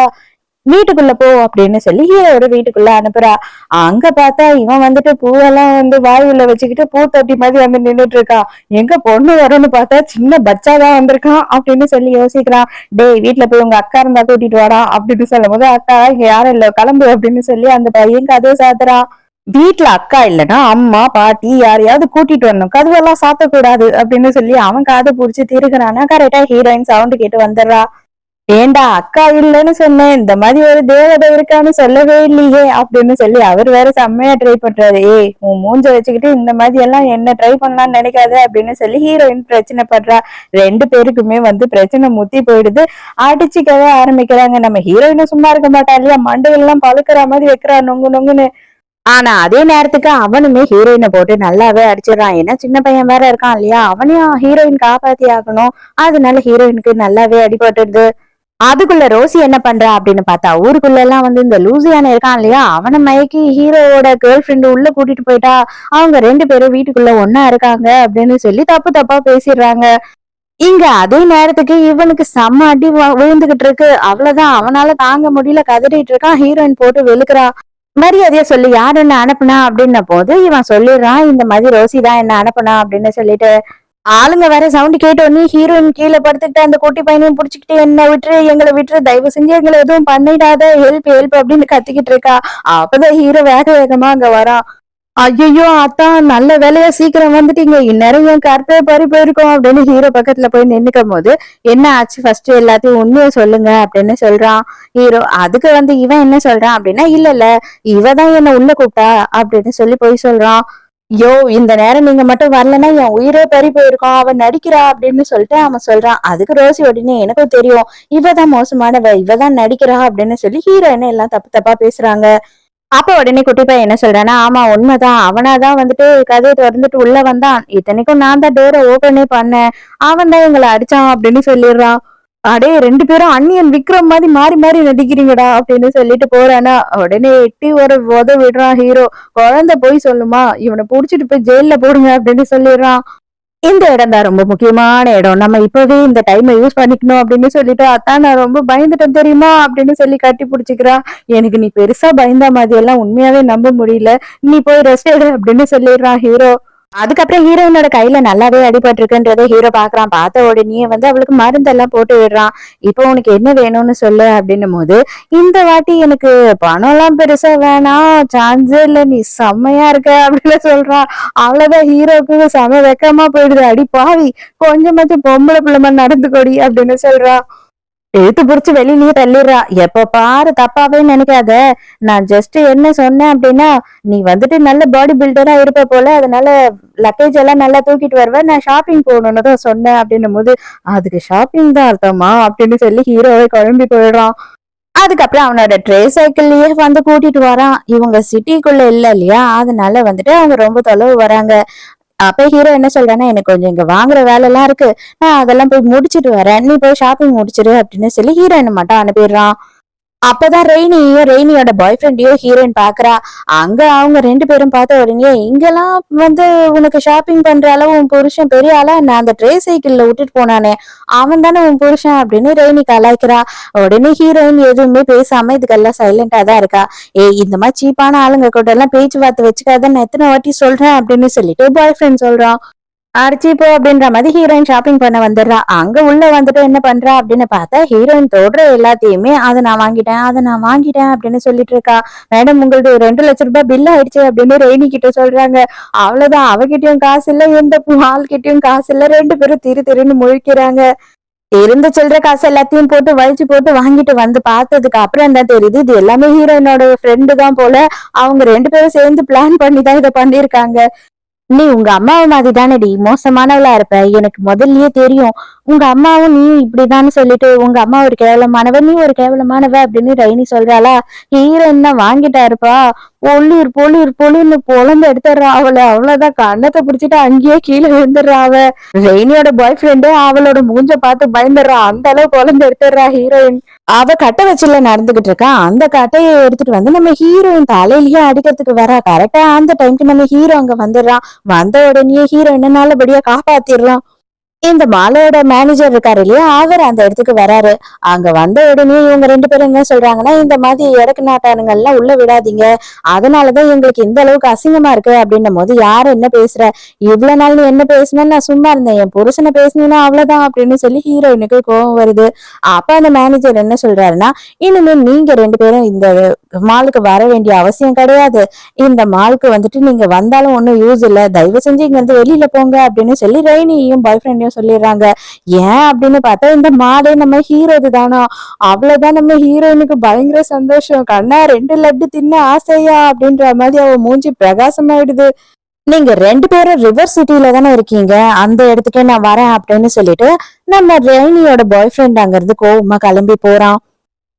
வீட்டுக்குள்ள போ அப்படின்னு சொல்லி ஹீரோட வீட்டுக்குள்ள அனுப்புறா. அங்க பார்த்தா இவன் வந்துட்டு பூவெல்லாம் வந்து வாயுல வச்சுக்கிட்டு பூ தொட்டி மாதிரி வந்து நின்றுட்டு இருக்கா. எங்க பொண்ணு வரும்னு பார்த்தா சின்ன பச்சாதான் வந்திருக்கான் அப்படின்னு சொல்லி யோசிக்கிறான். டேய், வீட்டுல போய் உங்க அக்கா இருந்தா கூட்டிட்டு வாடா அப்படின்னு சொல்லும் போது, அக்கா இங்க யாரும் இல்ல, கிளம்பு அப்படின்னு சொல்லி அந்த பையன் கதவை சாத்துறான். வீட்டுல அக்கா இல்லைன்னா அம்மா பாட்டி யாரையாவது கூட்டிட்டு வரணும், கதவெல்லாம் சாத்தக்கூடாது அப்படின்னு சொல்லி அவன் காதை புடிச்சு திருகிறானா. கரெக்டா ஹீரோயின் சவுண்ட் கேட்டு வந்துடுறா. ஏண்டா, அக்கா இல்லைன்னு சொன்னேன், இந்த மாதிரி ஒரு தேவதை இருக்கான்னு சொல்லவே இல்லையே அப்படின்னு சொல்லி அவர் வேற செம்மையா ட்ரை பண்றாரு. ஏய், உன் மூஞ்ச வச்சுக்கிட்டு இந்த மாதிரி எல்லாம் என்ன ட்ரை பண்ணலாம்னு நினைக்காத அப்படின்னு சொல்லி ஹீரோயின் பிரச்சனை பண்றா. ரெண்டு பேருக்குமே வந்து பிரச்சனை முத்தி போயிடுது. அடிச்சுக்கவே ஆரம்பிக்கிறாங்க. நம்ம ஹீரோயினும் சும்மா இருக்க மாட்டா இல்லையா, மண்டையெல்லாம் பழுக்கிற மாதிரி வைக்கிறா நொங்கு நொங்குன்னு. ஆனா அதே நேரத்துக்கு அவனுமே ஹீரோயினை போட்டு நல்லாவே அடிச்சிடறான். ஏன்னா சின்ன பையன் வேற இருக்கான் இல்லையா, அவனையும் ஹீரோயின் காப்பாத்தி ஆகணும். அதனால ஹீரோயினுக்கு நல்லாவே அடிபட்டுடுது. அதுக்குள்ள ரோசி என்ன பண்றா அப்படின்னு பார்த்தா, ஊருக்குள்ள எல்லாம் வந்து இந்த லூசியான இருக்கான் இல்லையா, அவனை மயக்கி ஹீரோவோட கேர்ள் ஃப்ரெண்டு உள்ள கூட்டிட்டு போயிட்டா. அவங்க ரெண்டு பேரும் வீட்டுக்குள்ள ஒன்னா இருக்காங்க அப்படின்னு சொல்லி தப்பு தப்பா பேசிடுறாங்க. இங்க அதே நேரத்துக்கு இவனுக்கு செம்ம அடி விழுந்துகிட்டு இருக்கு. அவ்வளவுதான், அவனால தாங்க முடியல, கதறிட்டு இருக்கான். ஹீரோயின் போட்டு வெளுக்குறா. மரியாதையா சொல்லி யார் என்ன அனுப்புனா அப்படின்ன போது இவன் சொல்லிடுறான், இந்த மாதிரி ரோசி தான் என்ன அனுப்புனா அப்படின்னு சொல்லிட்டு. ஆளுங்க வேற சவுண்ட் கேட்டோன்னே ஹீரோயின் கீழே படுத்துக்கிட்டு அந்த குட்டி பையனையும் புடிச்சுக்கிட்டு, என்ன விட்டுரு, எங்களை விட்டுரு, தயவு செஞ்சு எங்களை எதுவும் பண்ணிடாத, ஹெல்ப் ஹெல்ப் அப்படின்னு கத்திக்கிட்டு இருக்கா. அப்பதான் ஹீரோ வேக வேகமா அங்க வரான். ஐயோ அத்தான், நல்ல வேலையா சீக்கிரம் வந்துட்டீங்க, இந்நேரம் என் கருத்தை பறி போயிருக்கோம் அப்படின்னு ஹீரோ பக்கத்துல போய் நின்னுக்கும் போது, என்ன ஆச்சு ஃபர்ஸ்ட் எல்லாத்தையும் உண்மையை சொல்லுங்க அப்படின்னு சொல்றான் ஹீரோ. அதுக்கு வந்து இவன் என்ன சொல்றான் அப்படின்னா, இல்ல இல்ல, இவதான் என்ன உள்ள கூப்பிட்டா அப்படின்னு சொல்லி போய் சொல்றான். யோ, இந்த நேரம் நீங்க மட்டும் வரலன்னா என் உயிரே பறி போயிருக்கோம், அவன் நடிக்கிறா அப்படின்னு சொல்லிட்டு அவன் சொல்றான். அதுக்கு ரோசி உடனே, எனக்கும் தெரியும் இவதான் மோசமானவ, இவதான் நடிக்கிறா அப்படின்னு சொல்லி ஹீரோயினை எல்லாம் தப்பு தப்பா பேசுறாங்க. அப்ப உடனே குட்டி பையன் என்ன சொல்றான்னா, ஆமா உண்மைதான், அவனாதான் வந்துட்டு கதையை திறந்துட்டு உள்ள வந்தான், இத்தனைக்கும் நான் தான் டோரை ஓபனே பண்ணேன், அவன் தான் எங்களை அடிச்சான் அப்படின்னு சொல்லிடுறான். அடே, ரெண்டு பேரும் அன்னியன் விக்ரம் மாதிரி மாறி மாறி நடிக்கிறீங்கடா அப்படின்னு சொல்லிட்டு போறானா. உடனே எட்டி ஒரு விடுறான் ஹீரோ. குழந்தை போய் சொல்லுமா, இவனை புடிச்சிட்டு போய் ஜெயில போடுங்க அப்படின்னு சொல்லிடுறான். இந்த இடம் தான் ரொம்ப முக்கியமான இடம், நம்ம இப்பவே இந்த டைமை யூஸ் பண்ணிக்கணும் அப்படின்னு சொல்லிட்டு, அத்தான் நான் ரொம்ப பயந்துட்டேன் தெரியுமா அப்படின்னு சொல்லி கட்டி பிடிச்சிக்கிறா. எனக்கு நீ பெருசா பயந்த மாதிரி எல்லாம் உண்மையாவே நம்ப முடியல, நீ போய் ரெஸ்ட் எடு அப்படின்னு சொல்லிடுறான் ஹீரோ. அதுக்கப்புறம் ஹீரோயினோட கையில நல்லாவே அடிபட்டிருக்குன்றதை ஹீரோ பாக்குறான். பார்த்த உடனே வந்து அவளுக்கு மருந்தெல்லாம் போட்டு விடுறான். இப்போ உனக்கு என்ன வேணும்னு சொல்லு அப்படின்னும் போது, இந்த வாட்டி எனக்கு பணம் எல்லாம் பெருசா வேணாம், சான்ஸே இல்ல, நீ செம்மையா இருக்க அப்படின்னு சொல்றான். அவ்வளவுதான், ஹீரோக்கு செம வெக்கமா போயிடுது. அடி பாவி, கொஞ்சமாச்சும் பொம்பளை பிள்ளைமா நடந்துக்கோடி அப்படின்னு சொல்றான். இழுத்து புடிச்சு வெளியிலயே தள்ளிடுறா. எப்ப பாரு தப்பாவே நினைக்காத, நான் ஜஸ்ட் என்ன சொன்னேன் அப்படின்னா, நீ வந்துட்டு நல்ல பாடி பில்டரா இருப்ப போல, அதனால லக்கேஜ் எல்லாம் நல்லா தூக்கிட்டு வருவேன், நான் ஷாப்பிங் போகணும்னு தான் சொன்னேன் அப்படின்னும் போது, அதுக்கு ஷாப்பிங் தான் அர்த்தமா அப்படின்னு சொல்லி ஹீரோவை குழம்பி போயிடுறான். அதுக்கப்புறம் அவனோட ட்ரே சைக்கிள்லயே வந்து கூட்டிட்டு வரான். இவங்க சிட்டிக்குள்ள இல்ல இல்லையா, அதனால வந்துட்டு அவங்க ரொம்ப தொலைவு வராங்க. அப்ப ஹீரோ என்ன சொல்றான்னா, எனக்கு கொஞ்சம் இங்க வாங்குற வேலை எல்லாம் இருக்கு, நான் அதெல்லாம் போய் முடிச்சிட்டு வரேன், நீ போய் ஷாப்பிங் முடிச்சிரு அப்படின்னு சொல்லி ஹீரோயினை மட்டும் அனுப்பிடுறான். அப்பதான் ரெய்னியையும் ரெய்னியோட பாய் ஃப்ரெண்டையும் ஹீரோயின் பாக்குறா. அங்க அவங்க 2 பேரும் பார்த்த உடனே, இங்கெல்லாம் வந்து உனக்கு ஷாப்பிங் பண்ற அளவு உன் புருஷன் பெரிய ஆளா என்ன? அந்த ட்ரே சைக்கிள்ல விட்டுட்டு போனானே, அவன் தானே உன் புருஷன் அப்படின்னு ரெய்னி கலாய்க்கிறா. உடனே ஹீரோயின் எதுவுமே பேசாம இதுக்கெல்லாம் சைலண்டா தான் இருக்கா. ஏய், இந்த மாதிரி சீப்பான ஆளுங்க கூட எல்லாம் பேச்சுவார்த்தை வச்சுக்காதன்னு எத்தனை வாட்டி சொல்றேன் அப்படின்னு சொல்லிட்டு பாய் ஃப்ரெண்ட் சொல்றான். அடிச்சு போ அப்படின்ற மாதிரி ஹீரோயின் ஷாப்பிங் பண்ண வந்துடுறா. அங்க உள்ள வந்துட்டு என்ன பண்றா அப்படின்னு பார்த்தா, ஹீரோயின் தொடுற எல்லாத்தையுமே அதை நான் வாங்கிட்டேன் அப்படின்னு சொல்லிட்டு இருக்கா. மேடம், உங்களது 2 லட்சம் ரூபாய் பில் ஆயிடுச்சு அப்படின்னு ரெய்னி கிட்ட சொல்றாங்க. அவ்வளவுதான், அவகிட்டயும் காசு இல்ல, எந்த ஆள் கிட்டயும் காசு இல்ல. 2 பேரும் திரு திருன்னு முழிக்கிறாங்க. இருந்த சில்லற காசு எல்லாத்தையும் போட்டு வழிச்சு போட்டு வாங்கிட்டு வந்து பார்த்ததுக்கு அப்புறம் தான் தெரியுது, இது எல்லாமே ஹீரோயினோட ஃப்ரெண்டு தான் போல. அவங்க 2 பேரும் சேர்ந்து பிளான் பண்ணி தான் இதை பண்ணிருக்காங்க. நீ உங்க அம்மாவை மாதிரி தானடி மோசமானவளா இருப்ப, எனக்கு முதல்லயே தெரியும். உங்க அம்மாவும் நீ இப்படிதான்னு சொல்லிட்டு, உங்க அம்மா ஒரு கேவலமானவ, நீ ஒரு கேவலமானவ அப்படின்னு ரைனி சொல்றாளா. ஹீரோயின் தான் வாங்கிட்டா இருப்பா. பொள்ளிர் பொள்ளிர் பொள்ளிர்னு பொழந்து எடுத்துடுறா அவளை. அவ்வளவுதான், கண்ணத்தை பிடிச்சிட்டு அங்கேயே கீழே விழுந்துடுறா அவ. ரெய்னியோட பாய் ஃப்ரெண்டு அவளோட மூஞ்ச பார்த்து பயந்துடுறா. அந்த அளவு பொழந்து எடுத்துடுறா ஹீரோயின். அவ கட்டை வச்சுல நடந்துகிட்டு இருக்கா. அந்த கட்டையை எடுத்துட்டு வந்து நம்ம ஹீரோயின் தலையிலயே அடிக்கிறதுக்கு வரா. கரெக்டா அந்த டைம்க்கு நம்ம ஹீரோ அங்க வந்துடுறான். வந்த உடனே ஹீரோயினை நல்லபடியா காப்பாத்திடுறான். இந்த மாலோட மேனேஜர் இருக்காரு இல்லையா, அவர் அந்த இடத்துக்கு வராரு. அங்க வந்த உடனே இவங்க 2 பேரும் என்ன சொல்றாங்கன்னா, இந்த மாதிரி எடக்கு நாட்டானுங்க எல்லாம் உள்ள விடாதீங்க, அதனாலதான் எங்களுக்கு இந்த அளவுக்கு அசிங்கமா இருக்கு அப்படின்னும் போது, யாரு என்ன பேசுற, இவ்வளவு நாள் நீ என்ன பேசுன, நான் சும்மா இருந்தேன், என் புருஷனை பேசுனீங்கன்னா அவ்வளவுதான் அப்படின்னு சொல்லி ஹீரோயினுக்கு கோவம் வருது. அப்ப அந்த மேனேஜர் என்ன சொல்றாருன்னா, இனிமேல் நீங்க 2 பேரும் இந்த மாலுக்கு வர வேண்டிய அவசியம் கிடையாது. இந்த மாலுக்கு வந்துட்டு நீங்க வந்தாலும் ஒன்னும் யூஸ் இல்ல, தயவு செஞ்சு இங்க இருந்து வெளியில போங்க அப்படின்னு சொல்லி ரெய்னியையும் பாய் ஃப்ரெண்டையும் சொல்லிடுறாங்க. ஏன் அப்படின்னு பார்த்தா, இந்த மாடே நம்ம ஹீரோது தானா. அவ்வளவுதான், நம்ம ஹீரோயினுக்கு பயங்கர சந்தோஷம். கண்ணா 2 லட்டு தின்ன ஆசையா அப்படின்ற மாதிரி அவ மூஞ்சி பிரகாசமாயிடுது. நீங்க 2 பேரும் ரிவர் சிட்டில தானே இருக்கீங்க, அந்த இடத்துக்கே நான் வரேன் அப்படின்னு சொல்லிட்டு நம்ம ரெய்னியோட பாய் ஃப்ரெண்ட் அங்க இருந்து கோவமா கிளம்பி போறான்.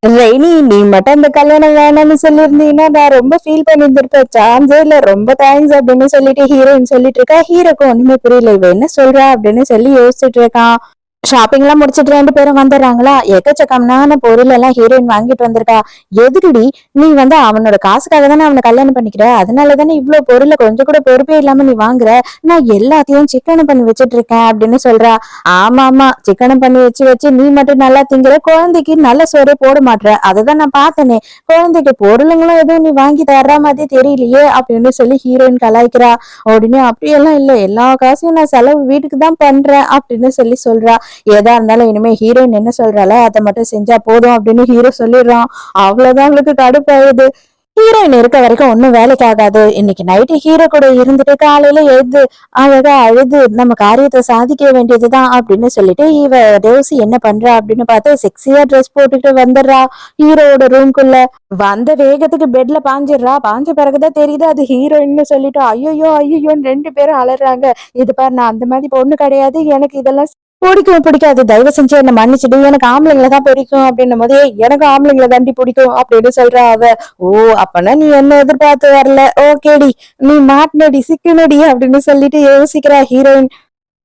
ரெய்னி, நீ மட்டும் அந்த கல்யாணம் வேணாம்னு சொல்லியிருந்தீங்கன்னா நான் ரொம்ப ஃபீல் பண்ணியிருந்திருப்பேன். சான்ஸே இல்ல, ரொம்ப தேங்க்ஸ் அப்படின்னு சொல்லிட்டு ஹீரோயின் சொல்லிட்டு இருக்கா. ஹீரோக்கு ஒண்ணுமே புரியல, இவ என்ன சொல்றா அப்படின்னு சொல்லி யோசிச்சுட்டு இருக்கான். ஷாப்பிங் எல்லாம் முடிச்சிட்டு 2 பேரும் வந்துடுறாங்களா. எக்கச்சக்கம்னான பொருள் எல்லாம் ஹீரோயின் வாங்கிட்டு வந்திருக்கா. எதுக்குடி, நீ வந்து அவனோட காசுக்காக தானே அவனை கல்யாணம் பண்ணிக்கிற, அதனால தானே இவ்வளவு பொருளை கொஞ்சம் கூட பொறுப்பே இல்லாம நீ வாங்குற. நான் எல்லாத்தையும் சிக்கனம் பண்ணி வச்சுட்டு இருக்கேன் அப்படின்னு சொல்றா. ஆமா ஆமா, சிக்கனம் பண்ணி வச்சு வச்சு நீ மட்டும் நல்லா திங்கிற, குழந்தைக்கு நல்ல சோறே போட மாட்ற, அததான் நான் பார்த்தனே. குழந்தைக்கு பொருளுங்களும் எதுவும் நீ வாங்கி தர்ற மாதிரி தெரியலையே அப்படின்னு சொல்லி ஹீரோயின் கலாய்க்கிறா. உடனே அப்படியெல்லாம் இல்ல, எல்லா காசையும் நான் செலவு வீட்டுக்கு தான் பண்றேன் அப்படின்னு சொல்லி சொல்றா. எதா இருந்தாலும் இனிமே ஹீரோயின் என்ன சொல்றாளோ அதை மட்டும் செஞ்சா போதும் அப்படின்னு ஹீரோ சொல்லிடுறான். அவ்வளவுதான் அவளுக்கு கடுப்பாயுது. ஹீரோயின் இருக்க வரைக்கும் ஒன்னும் வேலைக்கு ஆகாது. இன்னைக்கு நைட்டு ஹீரோ கூட இருந்துட்டு காலையில எழுது அழகா அழுது நம்ம காரியத்தை சாதிக்க வேண்டியதுதான் அப்படின்னு சொல்லிட்டு இவ ரோசி என்ன பண்றா அப்படின்னு பார்த்தா, செக்ஸியா ட்ரெஸ் போட்டுட்டு வந்துடுறா ஹீரோவோட ரூம்குள்ள. வந்த வேகத்துக்கு பெட்ல பாஞ்சிடுறா. பாஞ்ச பிறகுதான் தெரியுது அது ஹீரோயின்னு சொல்லிட்டு, ஐயோ ஐயோன்னு 2 பேரும் அலறாங்க. இது பாரு, நான் அந்த மாதிரி பொண்ணு கிடையாது, எனக்கு இதெல்லாம் பிடிக்கும் பிடிக்காது, தயவு செஞ்சு என்ன மன்னிச்சிடு, எனக்கு ஆம்பளைங்களை தான் பிடிக்கும் அப்படின்னும் போது, எனக்கு ஆம்பளைங்களை தாண்டி பிடிக்கும் அப்படின்னு சொல்றா அவ. ஓ, அப்பனா நீ என்ன எதிர்பார்த்து வரல, ஓகேடி, நீ மாட்டினடி சிக்கனடி அப்படின்னு சொல்லிட்டு யோசிக்கிறா ஹீரோயின்.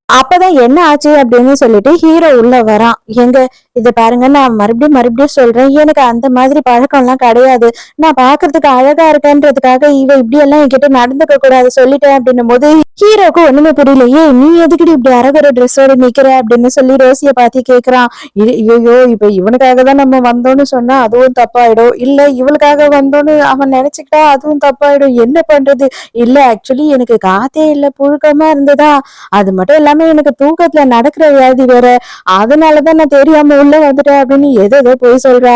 அப்பதான் என்ன ஆச்சு அப்படின்னு சொல்லிட்டு ஹீரோ உள்ள வரான். எங்க, இத பாருங்க, நான் மறுபடியும் மறுபடியும் சொல்றேன், எனக்கு அந்த மாதிரி பழக்கம் எல்லாம் கிடையாது. நான் பாக்குறதுக்கு அழகா இருக்கேன்றதுக்காக இவ இப்படி எல்லாம் என்கிட்ட நடந்துக்க கூடாது சொல்லிட்டேன் அப்படின்னும் போது ஹீரோக்கு ஒண்ணுமே புரியல. ஏன் நீ எதுக்கிட்டு இப்படி அரகுற ட்ரெஸ்ஸோட நிக்கிற அப்படின்னு சொல்லி ரோசிய பாத்தி கேக்குறான். ஐயோ, இப்ப இவனுக்காக தான் நம்ம வந்தோம்னு சொன்னா அதுவும் தப்பாயிடும், இல்ல இவளுக்காக வந்தோன்னு அவன் நினைச்சுக்கிட்டா அதுவும் தப்பாயிடும், என்ன பண்றது. இல்ல, ஆக்சுவலி எனக்கு காத்தே இல்ல, புழுக்கமா இருந்ததா, அது மட்டும் இல்லாம எனக்கு தூக்கத்துல நடக்கிற வியாதி வேற, அதனாலதான் நான் தெரியாம உள்ள வந்துட்டேன் அப்படின்னு ஏதோ போய் சொல்றா.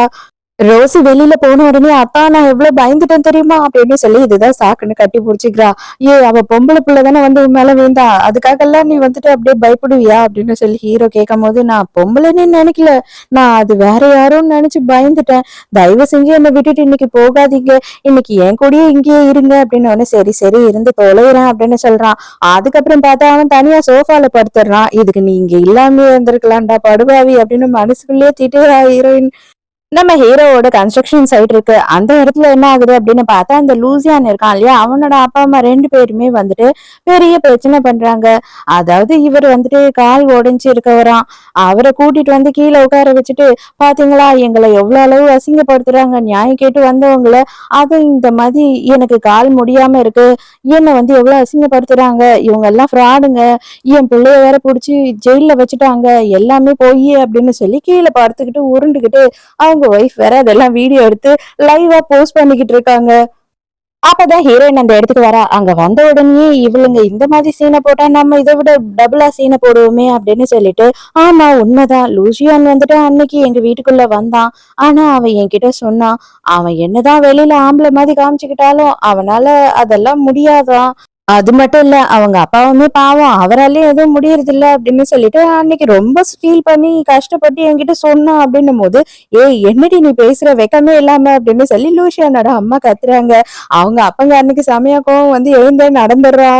ரோசி வெளியில போன உடனே, அப்பா நான் எவ்வளவு பயந்துட்டேன் தெரியுமா அப்படின்னு சொல்லி இதுதான் சாக்குன்னு கட்டி புடிச்சுக்கிறா. அவ பொம்பளை பிள்ளை தானே வந்து உன் மேல விழுந்தா, அதுக்காக எல்லாம் நீ வந்துட்டு அப்படியே பயப்படுவியா அப்படின்னு சொல்லி ஹீரோ கேட்கும் போது, நான் பொம்பளைன்னு நினைக்கல, நான் அது வேற யாரும் நினைச்சு பயந்துட்டேன், தயவு செஞ்சு என்னை விட்டுட்டு இன்னைக்கு போகாதீங்க, இன்னைக்கு என் கூடயே இங்கேயே இருங்க அப்படின்னு உடனே, சரி சரி இருந்து தொலைறேன் அப்படின்னு சொல்றான். அதுக்கப்புறம் பார்த்தா அவன் தனியா சோஃபால படுத்துடுறான். இதுக்கு நீ இங்க இல்லாம இருந்திருக்கலாம்டா படுபாவி அப்படின்னு மனசுக்குள்ளேயே திட்டுறா ஹீரோயின். நம்ம ஹீரோவோட கன்ஸ்ட்ரக்ஷன் சைட் இருக்கு. அந்த இடத்துல என்ன ஆகுது அப்படின்னு பார்த்தா, அந்த லூசியான் இருக்கான் இல்லையா? அவனோட அப்பா, அம்மா 2 பேருமே வந்துட்டு பெரிய பிரச்சனை பண்றாங்க. அதாவது இவர் வந்துட்டு கால் உடைஞ்சு இருக்கவராம். அவர கூட்டிட்டு வந்து கீழ உட்கார வச்சுட்டு, "பாத்தீங்களா எங்கள எவ்வளோ அளவு அசிங்கப்படுத்துறாங்க. நியாயம் கேட்டு வந்தவங்கள, அதுவும் இந்த மாதிரி எனக்கு கால் முடியாம இருக்கு. என்ன வந்து எவ்வளோ அசிங்கப்படுத்துறாங்க. இவங்க எல்லாம் ஃப்ராடுங்க. என் பிள்ளைய வேற புடிச்சு ஜெயில்ல வச்சுட்டாங்க. எல்லாமே பொய்யு" அப்படின்னு சொல்லி கீழ படுத்துக்கிட்டு உருண்டுகிட்டு அவங்க ஒய்ஃப் வேற அதெல்லாம் வீடியோ எடுத்து லைவா போஸ்ட் பண்ணிக்கிட்டு இருக்காங்க. அப்பதான் ஹீரோயின் அந்த இடத்துக்கு வரா. அங்க வந்த உடனே இவளுங்க இந்த மாதிரி சீனை போட்டா நம்ம இதை விட டபுளா சீனை போடுவோமே அப்படின்னு சொல்லிட்டு, ஆமா உண்மைதான் லூசியான் வந்துட்டு அன்னைக்கு எங்க வீட்டுக்குள்ள வந்தான். ஆனா அவன் என்கிட்ட சொன்னான், அவன் என்னதான் வெளியில ஆம்பளை மாதிரி காமிச்சுக்கிட்டாலும் அவனால அதெல்லாம் முடியாதான். அது மட்டும் இல்ல, அவங்க அப்பாவுமே பாவம் அவராலயும் எதுவும் முடியறதில்ல அப்படின்னு சொல்லிட்டு அன்னைக்கு ரொம்ப ஃபீல் பண்ணி கஷ்டப்பட்டு என்கிட்ட சொன்னான் அப்படின்னும்போது, "ஏய் என்னடி நீ பேசுற வெட்கமே இல்லாம" அப்படின்னு சொல்லி லூசியானோட அம்மா கத்துறாங்க. அவங்க அப்பங்க அன்னைக்கு செமையா கோவம் வந்து எழுந்து நடந்துடுறா.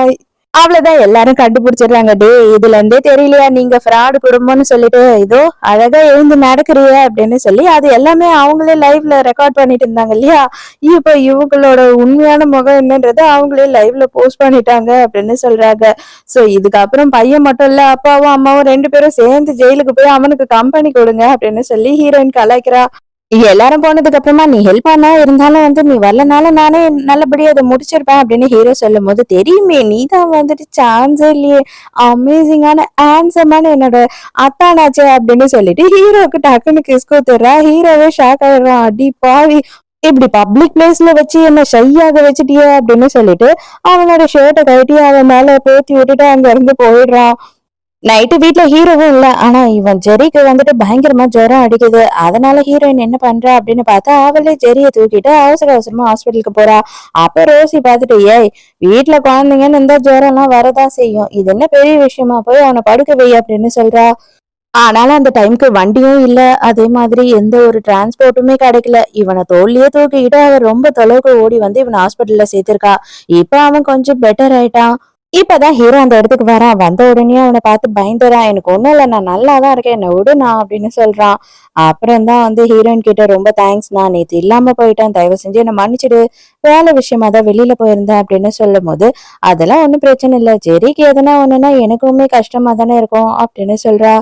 அவ்வளவுதான் எல்லாரும் கண்டுபிடிச்சிடுறாங்க. டேய் இதுல இருந்தே தெரியலையா நீங்க ஃப்ராடு குடும்பம்னு சொல்லிட்டு, இதோ அழகா எழுந்து நடக்குறிய அப்படின்னு சொல்லி அது எல்லாமே அவங்களே லைவ்ல ரெக்கார்ட் பண்ணிட்டு இருந்தாங்க இல்லையா? இப்ப இவங்களோட உண்மையான முகம் என்னன்றத அவங்களே லைவ்ல போஸ்ட் பண்ணிட்டாங்க அப்படின்னு சொல்றாங்க. சோ இதுக்கப்புறம் பையன் மட்டும் இல்ல அப்பாவும் அம்மாவும் 2 பேரும் சேர்ந்து ஜெயிலுக்கு போய் அவனுக்கு கம்பெனி கொடுங்க அப்படின்னு சொல்லி ஹீரோயின் கலாய்க்கிறா. எல்லாரும் போனதுக்கு அப்புறமா நீ ஹெல்ப் பண்ணா இருந்தாலும் வந்து நீ வரலனாலும் நானே நல்லபடியா அதை முடிச்சிருப்பேன் அப்படின்னு ஹீரோ சொல்லும் போது தெரியுமே நீ தான் வந்துட்டு சான்ஸே இல்லையே அமேசிங்கான ஹேண்ட்ஸமான என்னோட அத்தானாச்சே அப்படின்னு சொல்லிட்டு ஹீரோக்கு டக்குன்னு கிஸ் கொடுத்துட்றா. ஹீரோவே ஷாக் ஆயிடுறான். அடி பாவி இப்படி பப்ளிக் பிளேஸ்ல வச்சு என்ன ஷையாக வச்சுட்டியே அப்படின்னு சொல்லிட்டு அவனோட ஷர்ட்டை கழட்டி அவன் மேல போத்தி விட்டுட்டு அங்க இருந்து போயிடுறான். நைட்டு வீட்ல ஹீரோவும் இல்ல. ஆனா இவன் ஜெரிக்கு வந்துட்டு பயங்கரமா ஜுரம் அடிக்குது. அதனால ஹீரோயின் என்ன பண்றா அப்படின்னு பார்த்தா, அவளே ஜெரிய தூக்கிட்டு அவசர அவசரமா ஹாஸ்பிட்டலுக்கு போறா. அப்ப ரோசி பார்த்துட்டு, "ஏய் வீட்ல குழந்தைங்கன்னு இருந்தா ஜுரம்லாம் வரதான் செய்யும். இது என்ன பெரிய விஷயமா? போய் அவனை படுக்க வை" அப்படின்னு சொல்றா. ஆனாலும் அந்த டைம்க்கு வண்டியும் இல்ல. அதே மாதிரி எந்த ஒரு டிரான்ஸ்போர்ட்டுமே கிடைக்கல. இவன தோள்லயே தூக்கிக்கிட்டு அவ ரொம்ப தொலைவுக்கு ஓடி வந்து இவன ஹாஸ்பிட்டல்ல சேர்த்திருக்கா. இப்ப அவன் கொஞ்சம் பெட்டர் ஆயிட்டான். இப்பதான் ஹீரோ அந்த இடத்துக்கு வரான். வந்த உடனே அவனை பார்த்து பயந்துறான். "எனக்கு ஒண்ணும் இல்ல. நான் நல்லாதான் இருக்கேன். என்ன விடுண்ணா" அப்படின்னு சொல்றான். அப்புறம் தான் வந்து ஹீரோயின் கிட்ட, "ரொம்ப தேங்க்ஸ் நான் நேத்து இல்லாம போயிட்டேன். தயவு செஞ்சு என்ன மன்னிச்சிடு. வேலை விஷயமா தான் வெளியில போயிருந்தேன்" அப்படின்னு சொல்லும்போது, "அதெல்லாம் ஒண்ணும் பிரச்சனை இல்ல. ஜெரிக்கு எதனா ஒண்ணுன்னா எனக்குமே கஷ்டமா தானே இருக்கும்" அப்படின்னு சொல்றா.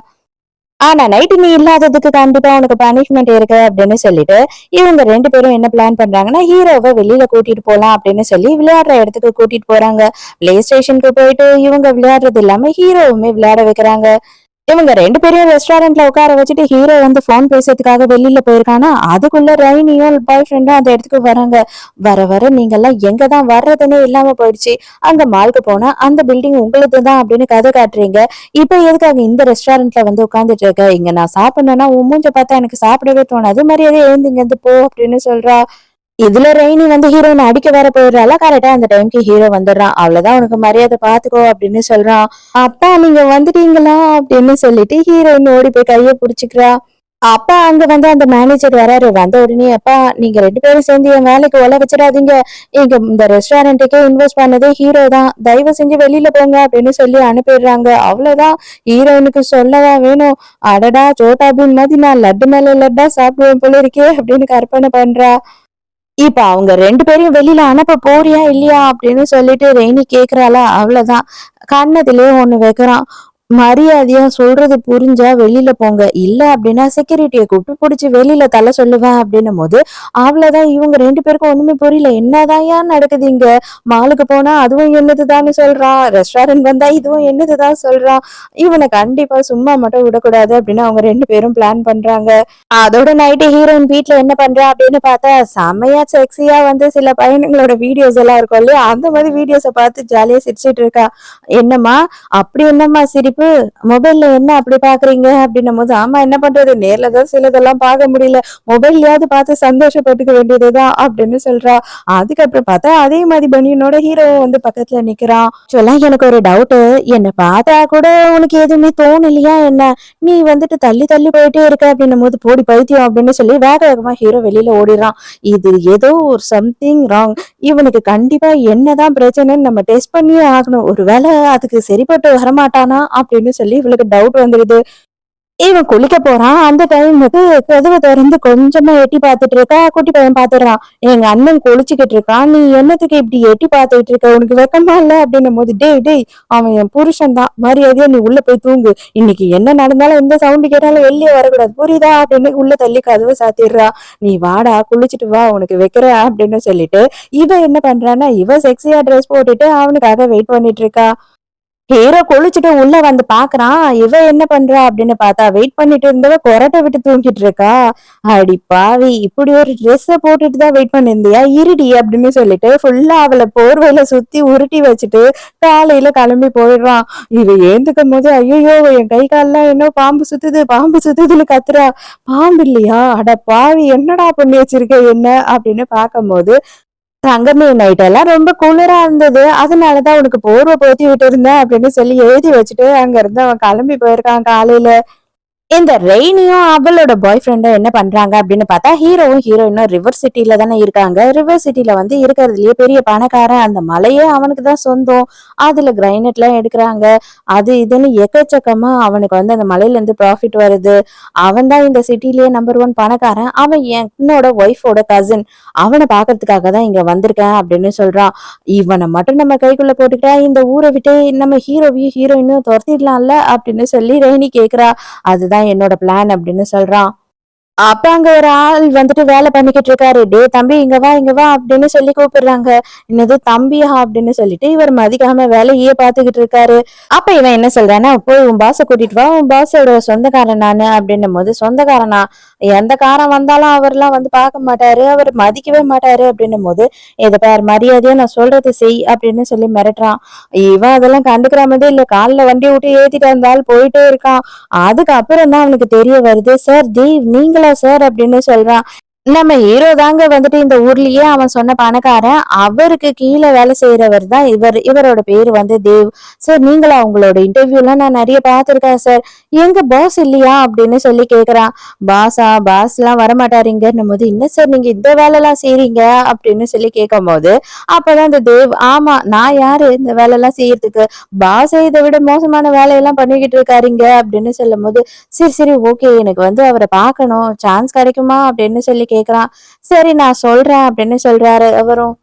ஆனா நைட்டு நீ இல்லாததுக்கு கண்டிப்பா உனக்கு பனிஷ்மெண்ட் இருக்கு அப்படின்னு சொல்லிட்டு இவங்க 2 பேரும் என்ன பிளான் பண்றாங்கன்னா, ஹீரோவை வெளியில கூட்டிட்டு போலாம் அப்படின்னு சொல்லி விளையாடுற இடத்துக்கு கூட்டிட்டு போறாங்க. பிளே ஸ்டேஷனுக்கு போயிட்டு இவங்க விளையாடுறது இல்லாம ஹீரோவுமே விளையாட வைக்கிறாங்க. இவங்க 2 பேரையும் ரெஸ்டாரண்ட்ல உட்கார வச்சுட்டு ஹீரோ வந்து ஃபோன் பேசுறதுக்காக வெளியில போயிருக்கானா, அதுக்குள்ள ரெய்னியும் பாய் ஃப்ரெண்டும் அந்த இடத்துக்கு வராங்க. வர வர நீங்கெல்லாம் எங்க தான் வர்றதுன்னே இல்லாம போயிடுச்சு. அங்க மால்க்கு போனா அந்த பில்டிங் உங்களுது தான் அப்படின்னு கதை காட்டுறீங்க. இப்ப எதுக்காக இந்த ரெஸ்டாரண்ட்ல வந்து உட்கார்ந்துட்டு இருக்க? இங்க நான் சாப்பிடணும்னா உன் மூஞ்ச பார்த்தா எனக்கு சாப்பிடவே தோணாது. மரியாதையா எழுந்து இங்க இருந்து போ அப்படின்னு சொல்றா. இதுல ரெய்னி வந்து ஹீரோயின அடிக்க வேற போயிடுறாளா, கரெக்டா அந்த டைம்க்கு ஹீரோ வந்துடுறான். "அவ்வளவுதான் உனக்கு மரியாதை பாத்துக்கோ" அப்படின்னு சொல்றான். "அப்பா நீங்க வந்துட்டீங்களா" அப்படின்னு சொல்லிட்டு ஹீரோயின் ஓடி போய் கைய புடிச்சுக்கிறா. அப்பா அங்க வந்து அந்த மேனேஜர் வராரு. வந்த உடனே, "அப்பா நீங்க 2 பேரும் சேர்ந்து என் வேலைக்கு ஒல வச்சிடாதீங்க. எங்க இந்த ரெஸ்டாரண்ட்டுக்கே இன்வெஸ்ட் பண்ணதே ஹீரோ தான். தயவு செஞ்சு வெளியில போங்க" அப்படின்னு சொல்லி அனுப்பிடுறாங்க. அவ்வளவுதான். ஹீரோயினுக்கு சொல்லவா வேணும். அடடா சோட்டா பீம் மாதிரி நான் லட்டு மேல லட்டா சாப்பிடுவேன் போல இருக்கே அப்படின்னு கற்பனை பண்றா. இப்ப அவங்க 2 பேரையும் வெளியில அனுப்ப போறியா இல்லையா அப்படின்னு சொல்லிட்டு ரெய்னி கேக்குறாளா, அவ்வளவுதான். கன்னத்திலே ஒண்ணு வைக்கிறான். மரியாதையா சொல்றது புரிஞ்சா வெளியில போங்க. இல்ல அப்படின்னா செக்யூரிட்டிய கூப்பிட்டு புடிச்சு வெளியில தள்ள சொல்லுவேன் அப்படின்னும் போது, அவ்வளவுதான் இவங்க 2 பேருக்கும் ஒண்ணுமே புரியல. என்னதான்யா நடக்குது இங்க? மாலுக்கு போனா அதுவும் என்னதுதான்னு சொல்றான். ரெஸ்டாரண்ட் வந்தா இதுவும் என்னதுதான் சொல்றான். இவனை கண்டிப்பா சும்மா மட்டும் விடக்கூடாது அப்படின்னு அவங்க 2 பேரும் பிளான் பண்றாங்க. அதோட நைட்டு ஹீரோயின் வீட்ல என்ன பண்றா அப்படின்னு பார்த்தா, செம்மையா செக்ஸியா வந்து சில பையனுங்களோட வீடியோஸ் எல்லாம் இருக்கும் இல்லையா? அந்த மாதிரி வீடியோஸ பார்த்து ஜாலியா சிரிச்சுட்டு இருக்கா. "என்னம்மா அப்படி என்னம்மா சிரிப்பு? மொபைல்ல என்ன அப்படி பாக்குறீங்க?" அப்படின்னும்போது, "ஆமா என்ன பண்றது? நேர்ல தான் சிலதெல்லாம் பார்க்க முடியல. மொபைல்லயாவது பார்த்து சந்தோஷப்பட்டுக்க வேண்டியதுதான்" அப்படின்னு சொல்றா. அதுக்கப்புறம் பார்த்தா அதே மாதிரி பனியனோட ஹீரோவும் வந்து பக்கத்துல நிக்கிறான். ஆக்சுவலா எனக்கு ஒரு டவுட்டு. என்ன பார்த்தா கூட உனக்கு எதுவுமே தோணலையா என்ன? நீ வந்துட்டு தள்ளி தள்ளி போயிட்டே இருக்க அப்படின்னும்போது, "போடி பைத்தியம்" அப்படின்னு சொல்லி வேக வேகமா ஹீரோ வெளியில ஓடிடுறான். இது ஏதோ ஒரு சம்திங் ராங். இவனுக்கு கண்டிப்பா என்னதான் பிரச்சனைன்னு நம்ம டெஸ்ட் பண்ணியே ஆகணும். ஒருவேளை அதுக்கு சரிப்பட்டு வரமாட்டானா அப்படின்னு சொல்லி இவளுக்கு டவுட் வந்துருது. இவன் குளிக்க போறான். அந்த டைமுக்கு கதவ தொறந்து கொஞ்சமா எட்டி பார்த்துட்டு இருக்கா. குட்டி பையன் பார்த்துடுறான். எங்க அண்ணன் குளிச்சுக்கிட்டு இருக்கான். நீ என்னத்துக்கு இப்படி எட்டி பார்த்துட்டு இருக்க? உனக்கு வெக்கமா இல்ல? அப்படின்னும்போது, டேய் டேய் அவன் என் புருஷன் தான். மரியாதையா நீ உள்ள போய் தூங்கு. இன்னைக்கு என்ன நடந்தாலும் எந்த சவுண்ட் கேட்டாலும் வெளியே வரக்கூடாது. புரியுதா? அப்படின்னு உள்ள தள்ளி கதவை சாத்திடுறா. நீ வாடா குளிச்சுட்டு வா உனக்கு வைக்கிறேன் அப்படின்னு சொல்லிட்டு, இவ என்ன பண்றான்னா, இவ செக்ஸியா ட்ரெஸ் போட்டுட்டு அவனுக்காக வெயிட் பண்ணிட்டு இருக்கா. ஹீரோ குளிச்சுட்டு உள்ள வந்து பாக்குறான். இவ என்ன பண்றா அப்படின்னு பார்த்தா, வெயிட் பண்ணிட்டு இருந்தவ கொறட்ட விட்டு தூங்கிட்டு இருக்கா. அடி பாவி! இப்படி ஒரு ட்ரெஸ்ஸ போட்டுட்டு தான் வெயிட் பண்ணிருந்தியா? இருடி அப்படின்னு சொல்லிட்டு ஃபுல்லா அவள போர்வையில சுத்தி உருட்டி வச்சுட்டு காலையில கிளம்பி போயிடுறான். இவ ஏந்துக்கும்போது, ஐயையோ! என் கை கால்லாம் என்ன பாம்பு சுத்துது, பாம்பு சுத்துதுன்னு கத்துறா. பாம்பு இல்லையா? அட பாவி! என்னடா பண்ணி வச்சிருக்க என்ன? அப்படின்னு பார்க்கும்போது தங்கமே நைட் எல்லாம் ரொம்ப குளிரா இருந்தது. அதனாலதான் உனக்கு போர்வை போத்தி விட்டிருந்தேன் அப்படின்னு சொல்லி எழுதி வச்சுட்டு அங்க இருந்து அவன் கிளம்பி போயிருக்கான் காலையில. இந்த ரெய்னியும் அவளோட பாய் ஃப்ரெண்டும் என்ன பண்றாங்க அப்படின்னு பார்த்தா, ஹீரோவும் ஹீரோயினும் ரிவர் சிட்டில தானே இருக்காங்க. ரிவர் சிட்டில வந்து இருக்கிறதுலயே பெரிய பணக்காரன். அந்த மலையே அவனுக்கு தான் சொந்தம். அதுல கிரைனட்லாம் எடுக்குறாங்க. அது இதுன்னு எக்கச்சக்கமா அவனுக்கு வந்து அந்த மலையில இருந்து ப்ராஃபிட் வருது. அவன் தான் இந்த சிட்டிலேயே நம்பர் 1 பணக்காரன். அவன் என்னோட ஒய்ஃபோட கசின். அவனை பாக்குறதுக்காக தான் இங்க வந்திருக்கேன் அப்படின்னு சொல்றான். இவனை மட்டும் நம்ம கைக்குள்ள போட்டுக்கிட்டா இந்த ஊரை விட்டு நம்ம ஹீரோவையும் ஹீரோயினும் துரத்திடலாம்ல அப்படின்னு சொல்லி ரெய்னி கேக்குறா. அதுதான் என்னோட பிளான் அப்படின்னு சொல்றான். அப்ப அங்க ஒரு ஆள் வந்துட்டு வேலை பண்ணிக்கிட்டு இருக்காரு. டேய் தம்பி இங்க வா இங்க வா அப்படின்னு சொல்லி கூப்பிடுறாங்க. என்னது தம்பியா அப்படின்னு சொல்லிட்டு இவர் மதிக்காம வேலையே பார்த்துக்கிட்டு இருக்காரு. அப்ப இவன் என்ன சொல்றான்னா, போய் உன் பாஸ கூட்டிட்டு வா, உன் பாஸோட சொந்தக்காரன் நானு அப்படின்னும் போது, சொந்தக்காரனா? எந்த காரன் வந்தாலும் அவர்லாம் வந்து பார்க்க மாட்டாரு, அவர் மதிக்கவே மாட்டாரு அப்படின்னும் போது, இத பார் மரியாதையா நான் சொல்றதை செய் அப்படின்னு சொல்லி மிரட்டுறான். இவன் அதெல்லாம் கண்டுக்கிற மாதிரி இல்ல, கால்ல வண்டி விட்டு ஏத்திட்டு வந்தாலும் போயிட்டே இருக்கான். அதுக்கப்புறம் தான் அவனுக்கு தெரிய வருது, சார் தேவ் நீங்களா சார் அப்படின்னு சொல்றான். நம்ம ஹீரோ தாங்க வந்துட்டு இந்த ஊர்லயே அவன் சொன்ன பணக்காரன். அவருக்கு கீழ வேலை செய்றவர் தான் இவர். இவரோட பேரு வந்து தேவ். சார் நீங்களா? உங்களோட இன்டர்வியூலாம் நான் நெறைய பார்த்துருக்கேன் சார். எங்க பாஸ் இல்லையா? அப்படின்னு சொல்லி கேட்குறான். பாஸா? பாஸ்லாம் வரமாட்டாரு இங்கன்னும்போது, என்ன சார் நீங்க இந்த வேலைலாம் செய்றீங்க? அப்படின்னு சொல்லி கேட்கும்போது, அப்பதான் இந்த தேவ், ஆமா நான் யாரு இந்த வேலைலாம் செய்யறதுக்கு? பாஸே இதை விட மோசமான வேலையெல்லாம் பண்ணிக்கிட்டு இருக்காரு இங்க அப்படின்னு சொல்லும்போது, சரி சரி ஓகே எனக்கு வந்து அவரை பார்க்கணும். சான்ஸ் கிடைக்குமா? அப்படின்னு சொல்லி கேட்குறான். சரி நான் சொல்றேன் அப்படின்னு சொல்றாரு அவரும்.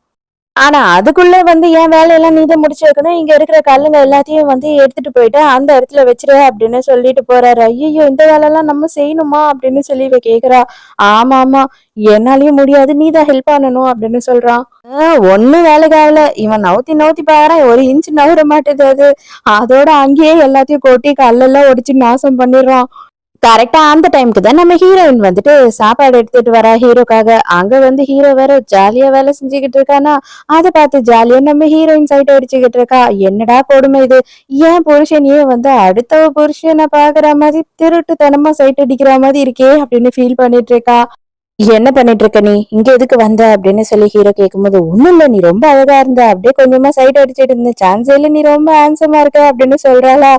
ஆனா அதுக்குள்ள வந்து என் வேலையெல்லாம் நீ தான் முடிச்சு வைக்கணும். இங்க இருக்கிற கல்லுங்க எல்லாத்தையும் வந்து எடுத்துட்டு போயிட்டு அந்த இடத்துல வச்சிரு அப்படின்னு சொல்லிட்டு போறாரு. ஐயையோ! இந்த வேலைலாம் நம்ம செய்யணுமா? அப்படின்னு சொல்லி இவ கேட்கிறா. ஆமா ஆமா என்னாலயும் முடியாது. நீ தான் ஹெல்ப் பண்ணணும் அப்படின்னு சொல்றான். ஒண்ணும் வேலைக்கு ஆகல. இவன் நவுத்தி நவுத்தி பாக்குறான். ஒரு இன்ச் நகர மாட்டேது அது. அதோட அங்கேயே எல்லாத்தையும் கொட்டி கல்லெல்லாம் ஒடிச்சு நாசம் பண்ணிடுறான். கரெக்டா அந்த டைம்க்கு தான் நம்ம ஹீரோயின் வந்துட்டு சாப்பாடு எடுத்துட்டு வரா ஹீரோக்காக. அங்க வந்து ஹீரோ வேற ஜாலியா வேலை செஞ்சுக்கிட்டு இருக்கானா, அத பார்த்து ஜாலியா நம்ம ஹீரோயின் சைட் அடிச்சுக்கிட்டு இருக்கா. என்னடா கொடுமை இது! ஏன் புருஷனையே வந்து அடுத்த புருஷனை பாக்குற மாதிரி திருட்டுத்தனமா சைட் அடிக்கிற மாதிரி இருக்கே அப்படின்னு ஃபீல் பண்ணிட்டு இருக்கா. என்ன பண்ணிட்டு இருக்க நீ? இங்க எதுக்கு வந்த? அப்படின்னு சொல்லி ஹீரோ கேட்கும்போது, ஒண்ணும் இல்ல நீ ரொம்ப அழகா இருந்த. அப்படியே கொஞ்சமா சைட் அடிச்சிட்டு இருந்த. சான்ஸே இல்ல நீ ரொம்ப ஹேண்ட்ஸமா இருக்க அப்படின்னு சொல்றாளா.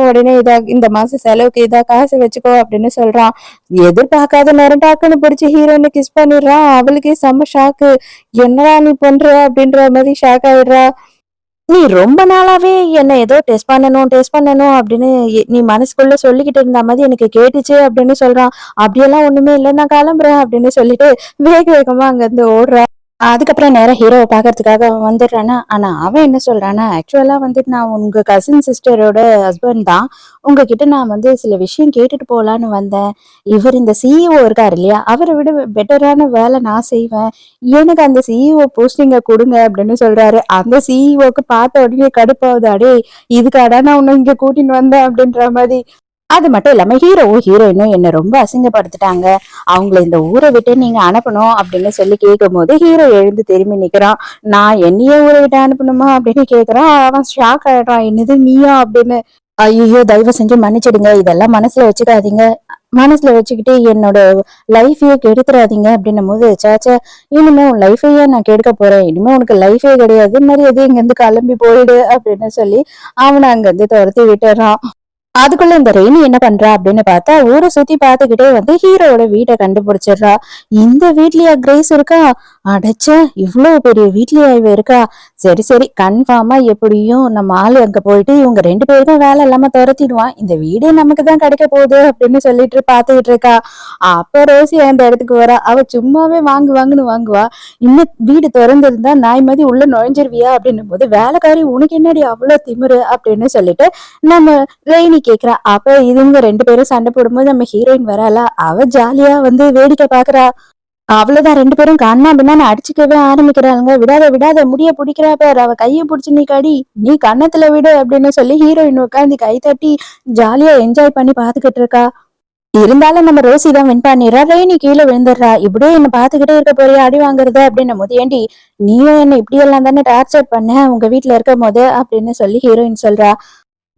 உடனே இதா இந்த மாசம் செலவுக்கு இதா காசு வச்சுக்கோ அப்படின்னு சொல்றான். எதிர்பார்க்காத நேரம் டாக்குன்னு பிடிச்சி ஹீரோயினை கிஸ் பண்ணிடுறான். அவளுக்கே செம்ம ஷாக்கு. என்னடா நீ பண்ற அப்படின்ற மாதிரி ஷாக் ஆயிடுறா. நீ ரொம்ப நாளாவே என்ன ஏதோ டெஸ்ட் பண்ணணும் அப்படின்னு நீ மனசுக்குள்ள சொல்லிக்கிட்டு இருந்த மாதிரி எனக்கு கேட்டுச்சு அப்படின்னு சொல்றான். அப்படியெல்லாம் ஒண்ணுமே இல்ல நான் கிளம்புறேன் அப்படின்னு சொல்லிட்டு வேக வேகமா அங்க இருந்து ஓடுறா. அதுக்கப்புறம் நேரா ஹீரோவை பாக்குறதுக்காக அவன் வந்துடுறானா. ஆனா அவன் என்ன சொல்றான்னா, ஆக்சுவலா வந்துட்டு நான் உங்க கசின் சிஸ்டரோட ஹஸ்பண்ட் தான். உங்ககிட்ட நான் வந்து சில விஷயம் கேட்டுட்டு போலான்னு வந்தேன். இவர் இந்த சிஇஓ இருக்காரு இல்லையா, அவரை விட பெட்டரான வேலை நான் செய்வேன். எனக்கு அந்த சிஇஓ போஸ்டிங்க கொடுங்க அப்படின்னு சொல்றாரு. அந்த சிஇஓக்கு பார்த்த உடனே கடுப்பாகுது. அடே இதுக்காடா நான் உன்னை இங்க கூட்டின்னு வந்தேன் அப்படின்ற மாதிரி. அது மட்டும் இல்லாம ஹீரோவும் ஹீரோயினும் என்ன ரொம்ப அசிங்கப்படுத்திட்டாங்க. அவங்கள இந்த ஊரை விட்டு நீங்க அனுப்பணும் அப்படின்னு சொல்லி கேட்கும்போது ஹீரோ எழுந்து திரும்பி நிக்கிறான். நான் என்னையே ஊரை விட்டு அனுப்பணுமா அப்படின்னு கேக்குறான். அவன் ஷாக் ஆயிடுறான். என்னது நீயா அப்படின்னு. ஐயோ தயவு செஞ்சு மன்னிச்சிடுங்க. இதெல்லாம் மனசுல வச்சுக்காதீங்க. மனசுல வச்சுக்கிட்டு என்னோட லைஃபையே கெடுத்துறாதீங்க அப்படின்னும் போது, சேச்சே இனிமே உன் லைஃபையே நான் கெடுக்க போறேன். இனிமே உனக்கு லைஃபே கிடையாது. மரியாதை இங்க இருந்து கிளம்பி போயிடு அப்படின்னு சொல்லி அவனை அங்க இருந்து துரத்தி விட்டுறான். அதுக்குள்ள இந்த ரெய்னி என்ன பண்றா அப்படின்னு பார்த்தா ஊரை சுத்தி பார்த்துக்கிட்டே வந்து ஹீரோவோட வீட்டை கண்டுபிடிச்சிடுறா. இந்த வீட்லயா கிரேஸ் இருக்கா? அடைச்ச இவ்வளவு பெரிய வீட்லயா இவ இருக்கா? சரி சரி, கன்ஃபார்மா எப்படியும் நம்ம ஆளு அங்க போயிட்டு இவங்க 2 பேருக்கும் வேலை இல்லாம துரத்திடுவான், இந்த வீடே நமக்கு தான் கிடைக்க போகுது அப்படின்னு சொல்லிட்டு பாத்துக்கிட்டு இருக்கா. அப்ப ரோசி அந்த இடத்துக்கு வரா. அவ சும்மாவே வாங்குன்னு வாங்குவா. இன்னும் வீடு திறந்திருந்தா நாய் மாதிரி உள்ள நுழைஞ்சிருவியா அப்படின்னும் போது, வேலைக்காரி உனக்கு என்னடி அவ்வளவு திமிரு அப்படின்னு சொல்லிட்டு நம்ம ரெய்னி கேக்குறா. அப்ப இவங்க 2 பேரும் சண்டை போடும்போது நம்ம ஹீரோயின் வராளா, அவ ஜாலியா வந்து வேடிக்கை பாக்குறா. அவ்வளவுதான், 2 பேரும் கண்ணா பின்னான்னு அடிச்சுக்கவே ஆரம்பிக்கிறாளுங்க. விடாத விடாத, முடிய பிடிக்கிறா பாரு, அவ கைய பிடிச்சு நீ கடி, நீ கன்னத்துல விடு அப்படின்னு சொல்லி ஹீரோயின் உட்காந்து கை தட்டி ஜாலியா என்ஜாய் பண்ணி பாத்துக்கிட்டு இருக்கா. இருந்தாலும் நம்ம ரோசி தான் வின் பண்ணிடுறா. ரெய்னி கீழே விழுந்துடுறா. இப்படியே என்ன பாத்துக்கிட்டே இருக்க போறியா அடி வாங்குறது அப்படின்னும் போது, ஏண்டி நீயும் என்ன இப்படி எல்லாம் தானே டார்ச்சர் பண்ண உங்க வீட்டுல இருக்கும் போது அப்படின்னு சொல்லி ஹீரோயின் சொல்றா.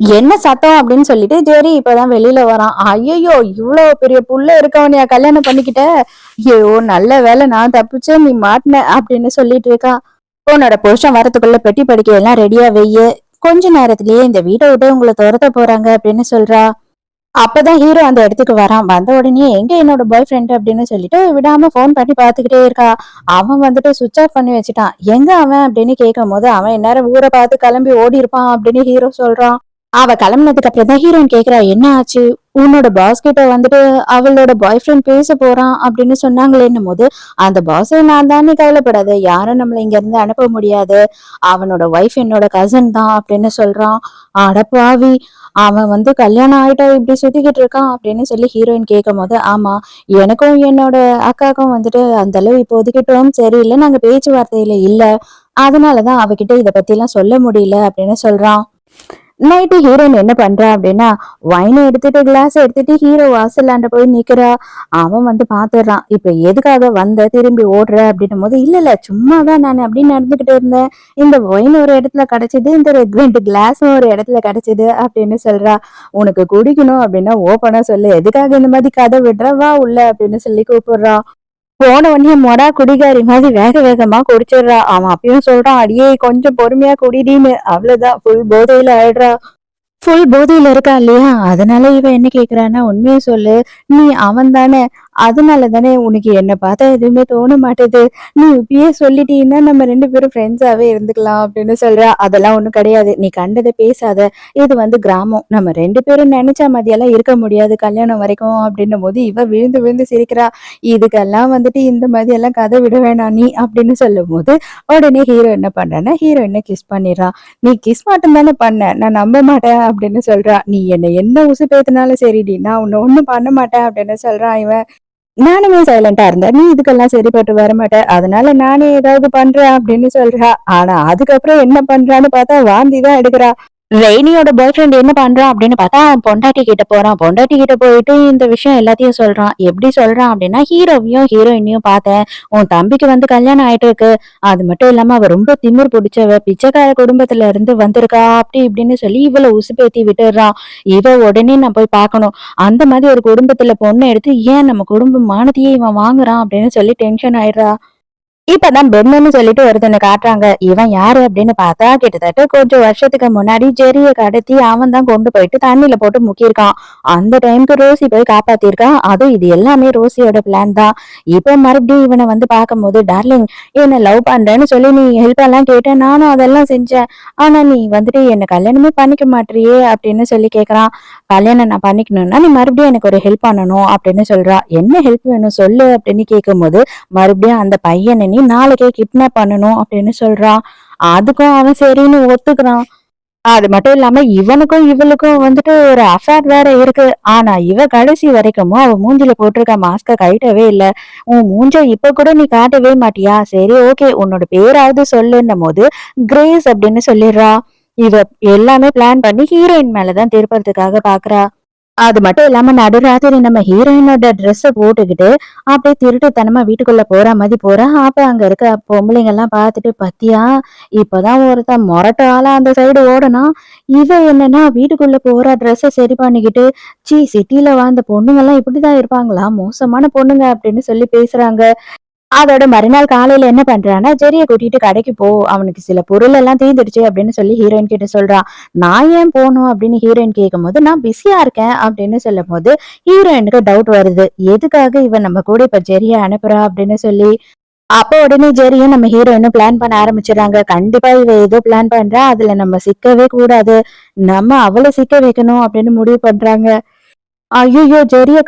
என்ன சத்தம் அப்படின்னு சொல்லிட்டு ஜெரி இப்பதான் வெளியில வரான். ஐயோ, இவ்வளவு பெரிய புள்ள இருக்கவனையா கல்யாணம் பண்ணிக்கிட்ட? ஐயோ, நல்ல வேலை நான் தப்பிச்சேன், நீ மாட்டின அப்படின்னு சொல்லிட்டு இருக்கா. உன்னோட புருஷன் வரத்துக்குள்ள பெட்டி படிக்க எல்லாம் ரெடியா வெய்ய, கொஞ்ச நேரத்திலேயே இந்த வீட்டை விட்டு உங்களை துரத்த போறாங்க அப்படின்னு சொல்றா. அப்பதான் ஹீரோ அந்த இடத்துக்கு வரான். வந்த உடனே எங்க என்னோட பாய் ஃப்ரெண்ட் அப்படின்னு சொல்லிட்டு விடாம போன் பண்ணி பாத்துக்கிட்டே இருக்கா. அவன் வந்துட்டு சுவிட்ச் ஆஃப் பண்ணி வச்சுட்டான். எங்க அவன் அப்படின்னு கேட்கும் போது, அவன் இந்நேரம் ஊரை பார்த்து கிளம்பி ஓடி இருப்பான் அப்படின்னு ஹீரோ சொல்றான். அவ கிளம்புனதுக்கு அப்புறம் தான் ஹீரோயின் கேக்குறா, என்ன ஆச்சு? உன்னோட பாஸ் கிட்ட வந்துட்டு அவளோட பாய் ஃப்ரெண்ட் பேச போறான் அப்படின்னு சொன்னாங்களேன்னும் போது, அந்த பாஸ் நான் தானே, கவலைப்படாத, யாரும் நம்மள இங்க இருந்து அனுப்ப முடியாது, அவனோட ஒய்ஃப் என்னோட கசின் தான் அப்படின்னு சொல்றான். அடப்பாவி, அவன் வந்து கல்யாணம் ஆயிட்டா இப்படி சுத்திக்கிட்டு இருக்கான் அப்படின்னு சொல்லி ஹீரோயின் கேட்கும் போது, ஆமா, எனக்கும் என்னோட அக்காக்கும் வந்துட்டு அந்த அளவு இப்போதைக்கு டேர்ம் சரியில்லை, நாங்க பேச்சுவார்த்தையில இல்ல, அதனாலதான் அவகிட்ட இத பத்தி எல்லாம் சொல்ல முடியல அப்படின்னு சொல்றான். நைட்டு ஹீரோயின் என்ன பண்றா அப்படின்னா, வைனை எடுத்துட்டு கிளாஸ் எடுத்துட்டு ஹீரோ வாசல்லாண்ட போய் நிக்கிறா. அவன் வந்து பாத்துடுறான். இப்ப எதுக்காக வந்த, திரும்பி ஓடுற அப்படின்னும் போது, இல்ல இல்ல, சும்மாதான் நான் அப்படி நடந்துகிட்டு இருந்தேன், இந்த ஒயின் ஒரு இடத்துல கிடைச்சது, இந்த 2 கிளாஸும் ஒரு இடத்துல கிடைச்சது அப்படின்னு சொல்றா. உனக்கு குடிக்கணும் அப்படின்னா ஓப்பனா சொல்லு, எதுக்காக இந்த மாதிரி கதை விடுற, வா உள்ள அப்படின்னு சொல்லி கூப்பிடுறா. போன உடனே மொடா குடிகாரி மாதிரி வேக வேகமா குடிச்சிடுறா. அவன் அப்பயும் சொல்றான், அடியே கொஞ்சம் பொறுமையா குடிடின்னு. அவ்வளவுதான், ஃபுல் போதையில ஆயிடுறா. ஃபுல் போதையில இருக்கா இல்லையா? அதனால இவன் என்ன கேக்குறான்னா, உண்மைய சொல்லு, நீ அவன் தானே, அதனால தானே உனக்கு என்ன பார்த்தா எதுவுமே தோண மாட்டேது, நீ இப்பயே சொல்லிட்டீன்னா நம்ம 2 பேரும் ஃப்ரெண்ட்ஸாவே இருந்துக்கலாம் அப்படின்னு சொல்றா. அதெல்லாம் ஒண்ணும் கிடையாது, நீ கண்டதை பேசாத, இது வந்து கிராமம், நம்ம 2 பேரும் நினைச்ச மாதிரியெல்லாம் இருக்க முடியாது கல்யாணம் வரைக்கும் அப்படின்னும் போது இவ விழுந்து விழுந்து சிரிக்கிறா. இதுக்கெல்லாம் வந்துட்டு இந்த மாதிரி எல்லாம் கதை விட வேணாம் நீ அப்படின்னு சொல்லும் போது, உடனே ஹீரோ என்ன பண்றான்னா, ஹீரோயினை கிஸ் பண்ணிடுறான். நீ கிஸ் மட்டும் தானே பண்ண, நான் நம்ப மாட்டேன் அப்படின்னு சொல்றா. நீ என்ன உசுப்பேத்தினாலும் சரிடி, நான் உன்னை ஒண்ணும் பண்ண மாட்டேன் அப்படின்னு சொல்றான் இவன். நானுமே சைலண்டா இருந்தேன், நீ இதுக்கெல்லாம் சரிப்பட்டு வரமாட்ட, அதனால நானே ஏதாவது பண்றேன் அப்படின்னு சொல்றா. ஆனா அதுக்கப்புறம் என்ன பண்றான்னு பார்த்தா வாந்தி தான் எடுக்கிறா. ரெய்னியோட பாய் ஃப்ரெண்ட் என்ன பண்றான் அப்படின்னு பார்த்தா, அவன் பொண்டாட்டி கிட்ட போறான். பொண்டாட்டி கிட்ட போயிட்டு இந்த விஷயம் எல்லாத்தையும் சொல்றான். எப்படி சொல்றான் அப்படின்னா, ஹீரோவையும் ஹீரோயினையும் பார்த்தேன், உன் தம்பிக்கு வந்து கல்யாணம் ஆயிட்டு இருக்கு, அது மட்டும் இல்லாம அவ ரொம்ப திமிர் பிடிச்சவ, பிச்சைக்கார குடும்பத்துல இருந்து வந்திருக்கா, அப்படி இப்படின்னு சொல்லி இவளை உசுப்பேத்தி விட்டுறான். இவ உடனே நான் போய் பார்க்கணும், அந்த மாதிரி ஒரு குடும்பத்துல பொண்ணு எடுத்து ஏன் நம்ம குடும்பம் மானத்தையே இவன் வாங்குறான் அப்படின்னு சொல்லி டென்ஷன் ஆயிடுறா. இப்பதான் பென்னுன்னு சொல்லிட்டு ஒருத்தனை காட்டுறாங்க. இவன் யாரு அப்படின்னு பார்த்தா, கிட்டத்தட்ட கொஞ்சம் வருஷத்துக்கு முன்னாடி ஜெரிய கடத்தி அவன் தான் கொண்டு போயிட்டு தண்ணியில போட்டு முக்கியிருக்கான். அந்த டைமுக்கு ரோசி போய் காப்பாத்திருக்கான். அதுவும் இது எல்லாமே ரோசியோட பிளான் தான். இப்ப மறுபடியும் இவனை வந்து பார்க்கும்போது, டார்லிங், என்ன லவ் பண்றேன்னு சொல்லி நீ ஹெல்ப் எல்லாம் கேட்ட, நானும் அதெல்லாம் செஞ்சேன், ஆனா நீ வந்துட்டு என்ன கல்யாணமே பண்ணிக்க மாட்டியே அப்படின்னு சொல்லி கேக்குறான். கல்யாணம் நான் பண்ணிக்கணும்னா நீ மறுபடியும் எனக்கு ஒரு ஹெல்ப் பண்ணணும் அப்படின்னு சொல்றா. என்ன ஹெல்ப் வேணும் சொல்லு அப்படின்னு கேட்கும்போது, மறுபடியும் அந்த பையனை நீ நாளைக்கே கிட்னாப் பண்ணணும் அப்படின்னு சொல்றான். அதுக்கும் அவன் சரின்னு ஒத்துக்கிறான். அது மட்டும் இல்லாம இவனுக்கும் இவளுக்கும் வந்துட்டு ஒரு அஃபேர் வேற இருக்கு. ஆனா இவ கடைசி வரைக்கும் அவ மூஞ்சில போட்டிருக்க மாஸ்க கழட்டவே இல்ல. உன் மூஞ்ச இப்ப கூட நீ காட்டவே மாட்டியா? சரி ஓகே, உன்னோட பேராவது சொல்லுன்னும் போது கிரேஸ் அப்படின்னு சொல்லிடுறா. இவ எல்லாமே பிளான் பண்ணி ஹீரோயின் மேலதான் திருப்பறதுக்காக பாக்குறா. அது மட்டும் இல்லாம நடுராத்திரி நம்ம ஹீரோயினோட ட்ரெஸ்ஸ போட்டுக்கிட்டு அப்படியே திருட்டுத்தனமா வீட்டுக்குள்ள போற மாதிரி போறா. அப்ப அங்க இருக்க பொம்பளைங்க எல்லாம் பார்த்துட்டு, பத்தியா, இப்பதான் ஒருத்தன் மொரட்டு ஆளா அந்த சைடு ஓடனா, இவ என்னன்னா வீட்டுக்குள்ள போறா ட்ரெஸ்ஸ சரி பண்ணிக்கிட்டு, சீ, சிட்டில வாழ்ந்த பொண்ணுங்க எல்லாம் இப்படிதான் இருப்பாங்களா, மோசமான பொண்ணுங்க அப்படின்னு சொல்லி பேசுறாங்க. அதோட மறுநாள் காலையில என்ன பண்றான்னா, ஜெரிய கூட்டிட்டு கடைக்கு போ. அவனுக்கு சில பொருள் எல்லாம் தீர்ந்துடுச்சு அப்படின்னு சொல்லி ஹீரோயின் கிட்ட சொல்றான். நான் ஏன் போணும் அப்படின்னு ஹீரோயின் கேட்கும்போது, நான் பிஸியா இருக்கேன் அப்படின்னு சொல்லும்போது, ஹீரோயினுக்கு டவுட் வருது. எதுக்காக இவன் நம்ம கூட இப்ப ஜெரிய அனுப்புறா அப்படின்னு சொல்லி. அப்போ உடனே ஜெரியும் நம்ம ஹீரோயினும் பிளான் பண்ண ஆரம்பிச்சுறாங்க. கண்டிப்பா இவ ஏதோ பிளான் பண்றா. அதுல நம்ம சிக்கவே கூடாது. நம்ம அவள சிக்க வைக்கணும் அப்படின்னு முடிவு பண்றாங்க. ஐய்யய்யோ! ஜெரிய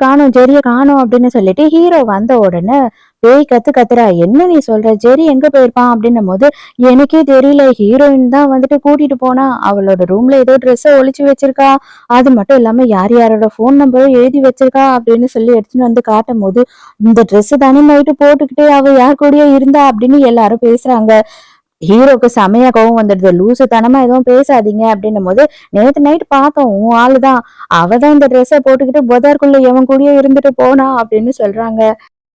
காணோம் அப்படின்னு சொல்லிட்டு ஹீரோ வந்த உடனே பேய் கத்துறா. "என்ன நீ சொல்ற? ஜெரி எங்க போயிருப்பான்?" அப்படின்னும்போது, "எனக்கே தெரியல. ஹீரோயின் தான் வந்துட்டு கூட்டிட்டு போனா. அவளோட ரூம்ல ஏதோ ட்ரெஸ்ஸ ஒளிச்சு வச்சிருக்கா. அது மட்டும் இல்லாம யார் யாரோட ஃபோன் நம்பரும் எழுதி வச்சிருக்கா." அப்படின்னு சொல்லி எடுத்துட்டு வந்து காட்டும்போது, "இந்த ட்ரெஸ் தானே நைட்டு போட்டுக்கிட்டு அவ யார் கூடயோ இருந்தா." அப்படின்னு எல்லாரும் பேசுறாங்க. ஹீரோக்கு செமையா கோவம் வந்துடுது. லூசுத்தனமா எதுவும் பேசாதீங்க அப்படின்னும்போது, "நேத்து நைட் பார்த்தோம். உன் ஆளு தான். அவ தான் இந்த ட்ரெஸ்ஸ போட்டுக்கிட்டு புதருக்குள்ள எவன் கூடயோ இருந்துட்டு போனா" அப்படின்னு சொல்றாங்க.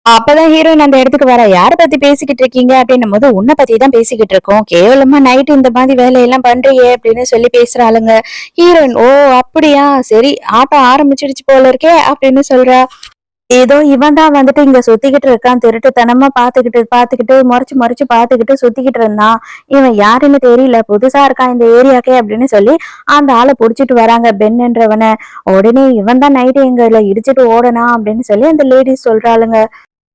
அப்பதான் ஹீரோயின் அந்த இடத்துக்கு வரா. "யார பத்தி பேசிக்கிட்டு இருக்கீங்க?" அப்படின்னும்போது, "உன்ன பத்தி தான் பேசிக்கிட்டு இருக்கோம். கேவலமா நைட் இந்த மாதிரி வேலையெல்லாம் பண்றியே" அப்படின்னு சொல்லி பேசுறாளுங்க. ஹீரோயின், "ஓ! அப்படியா? சரி ஆட்டம் ஆரம்பிச்சிடுச்சு போல இருக்கே" அப்படின்னு சொல்றா. ஏதோ இவன் தான் வந்துட்டு இங்க சுத்திக்கிட்டு இருக்கான். திருட்டுத்தனமா பாத்துக்கிட்டு, மொறச்சு பாத்துக்கிட்டு சுத்திக்கிட்டு இருந்தான். இவன் யாருன்னு தெரியல. புதுசா இருக்கான் இந்த ஏரியாக்கே அப்படின்னு சொல்லி, அந்த ஆள புடிச்சிட்டு வராங்க பென்ன்றவன. உடனே இவன் தான் நைட்டு எங்கள இடிச்சுட்டு ஓடுனான் அப்படின்னு சொல்லி அந்த லேடீஸ் சொல்றாளுங்க.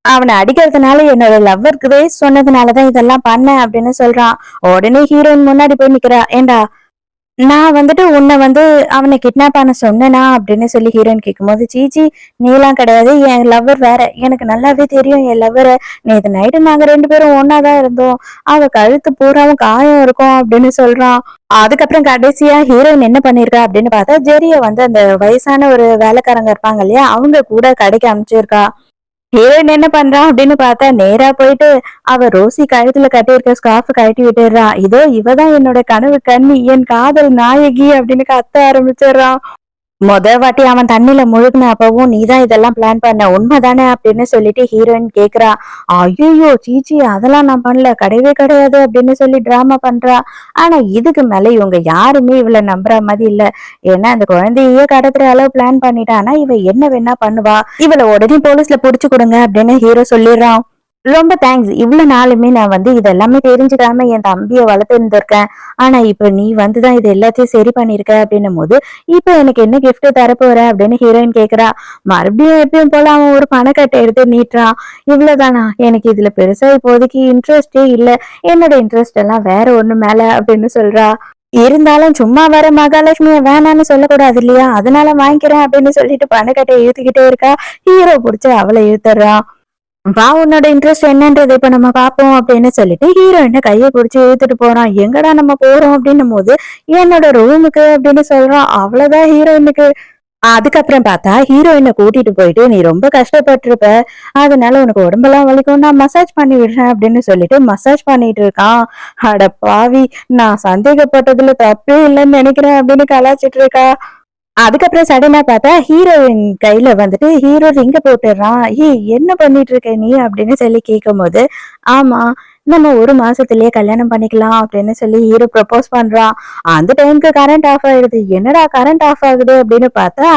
அவன அடிக்கிறதுனால என்னோட லவ்வர் கிரேஸ் சொன்னதுனால தான் இதெல்லாம் பண்ணேன் அப்படின்னு சொல்றான். உடனே ஹீரோயின் முன்னாடி போய் நிக்கிறா. "ஏன்டா நான் வந்துட்டு உன்ன வந்து அவன கிட்னாப் பண்ண சொன்னனா?" அப்படின்னு சொல்லி ஹீரோயின் கேட்கும்போது, "சீ! நீலாம் கிடையாது. என் லவ்வர் வேற. எனக்கு நல்லாவே தெரியும் என் லவ்வர. நேத்து நைட்டு நாங்க 2 பேரும் ஒண்ணா தான் இருந்தோம். அவ கழுத்து பூராவும் காயம் இருக்கும்" அப்படின்னு சொல்றான். அதுக்கப்புறம் கடைசியா ஹீரோயின் என்ன பண்ணியிருக்கா அப்படின்னு பார்த்தா, ஜெரிய வந்து அந்த வயசான ஒரு வேலைக்காரங்க இருப்பாங்க இல்லையா? அவங்க கூட கடைக்கு அனுப்பிச்சிருக்கா. ஹீரோயின் என்ன பண்றா அப்படின்னு பார்த்தா, நேரா போயிட்டு அவ ரோசி கழுத்துல கட்டியிருக்க ஸ்கார்ஃப் கழட்டி விட்டுடுறா. "இதோ இவ தான் என்னோட கனவு கன்னி, என் காதல் நாயகி" அப்படின்னு கத்த ஆரம்பிச்சிடுறான். வாட்டி அவன் தண்ணில முழுகுன அப்பவும், "நீதான் இதெல்லாம் பிளான் பண்ண. உண்மைதானே?" அப்படின்னு சொல்லிட்டு ஹீரோயின் கேக்குறா. "ஐய்யய்யோ! சீ! அதெல்லாம் நான் பண்ணல. கிடையவே கிடையாது" அப்படின்னு சொல்லி டிராமா பண்றா. ஆனா இதுக்கு மேல இவங்க யாருமே இவள நம்புற மாதிரி இல்ல. ஏன்னா அந்த குழந்தையே கடத்துற அளவு பிளான் பண்ணிட்டான்னா, இவ என்ன வேணா பண்ணுவா. இவள உடனே போலீஸ்ல புடிச்சு குடுங்க அப்படின்னு ஹீரோ சொல்லிடுறான். ரொம்ப தேங்க்ஸ். இவ்ளோ நாளுமே நான் வந்து இது எல்லாமே தெரிஞ்சுக்காம என் தம்பிய வளர்த்து இருந்திருக்கேன். ஆனா இப்ப நீ வந்து தான் இது எல்லாத்தையும் சரி பண்ணியிருக்க அப்படின்னும்போது, இப்ப எனக்கு என்ன கிஃப்ட் தரப்போற அப்படின்னு ஹீரோயின் கேக்குறா. மறுபடியும் எப்பயும் போல அவன் ஒரு பணக்கட்ட எடுத்து நீட்டுறான். இவ்வளவுதானா? எனக்கு இதுல பெருசா இப்போதைக்கு இன்ட்ரெஸ்டே இல்ல. என்னோட இன்ட்ரெஸ்ட் எல்லாம் வேற ஒண்ணு மேல அப்படின்னு சொல்றா. இருந்தாலும் சும்மா வர மகாலட்சுமிய வேணான்னு சொல்லக்கூடாது இல்லையா? அதனால வாங்கிக்கிறேன் அப்படின்னு சொல்லிட்டு பணக்கட்டைய இழுத்துக்கிட்டே இருக்கா. ஹீரோ புடிச்சு அவள இழுத்துடுறான். "வா உன்னோட இன்ட்ரெஸ்ட் என்னன்றத இப்ப நம்ம பார்ப்போம்" அப்படின்னு சொல்லிட்டு ஹீரோயின கைய புடிச்சு இழுத்துட்டு போறான். "எங்கடா நம்ம போறோம்?" அப்படின்னும்போது, "என்னோட ரூமுக்கு" அப்படின்னு சொல்றான். அவ்வளவுதான் ஹீரோயினுக்கு. அதுக்கப்புறம் பார்த்தா ஹீரோயின கூட்டிட்டு போயிட்டு, "நீ ரொம்ப கஷ்டப்பட்டுருப்ப. அதனால உனக்கு உடம்பெல்லாம் வலிக்கும். நான் மசாஜ் பண்ணி விடுறேன்" அப்படின்னு சொல்லிட்டு மசாஜ் பண்ணிட்டு இருக்கான். அட பாவி! நான் சந்தேகப்பட்டதுல தப்பே இல்லன்னு நெனைக்கிறேன் அப்படின்னு கலாய்ச்சிட்டு இருக்கா. அதுக்கப்புறம் சடனா பார்த்தா ஹீரோயின் கையில வந்துட்டு ஹீரோ ரிங்க போட்டுடுறான். "ஏய் என்ன பண்ணிட்டு இருக்க நீ?" அப்படின்னு சொல்லி கேட்கும்போது, "ஆமா, நம்ம 1 மாசத்திலேயே கல்யாணம் பண்ணிக்கலாம்" அப்படின்னு சொல்லி ஹீரோ ப்ரப்போஸ் பண்றான். அந்த டைம்க்கு கரண்ட் ஆஃப் ஆயிடுது. என்னடா கரண்ட் ஆஃப் ஆகுது அப்படின்னு பார்த்தா,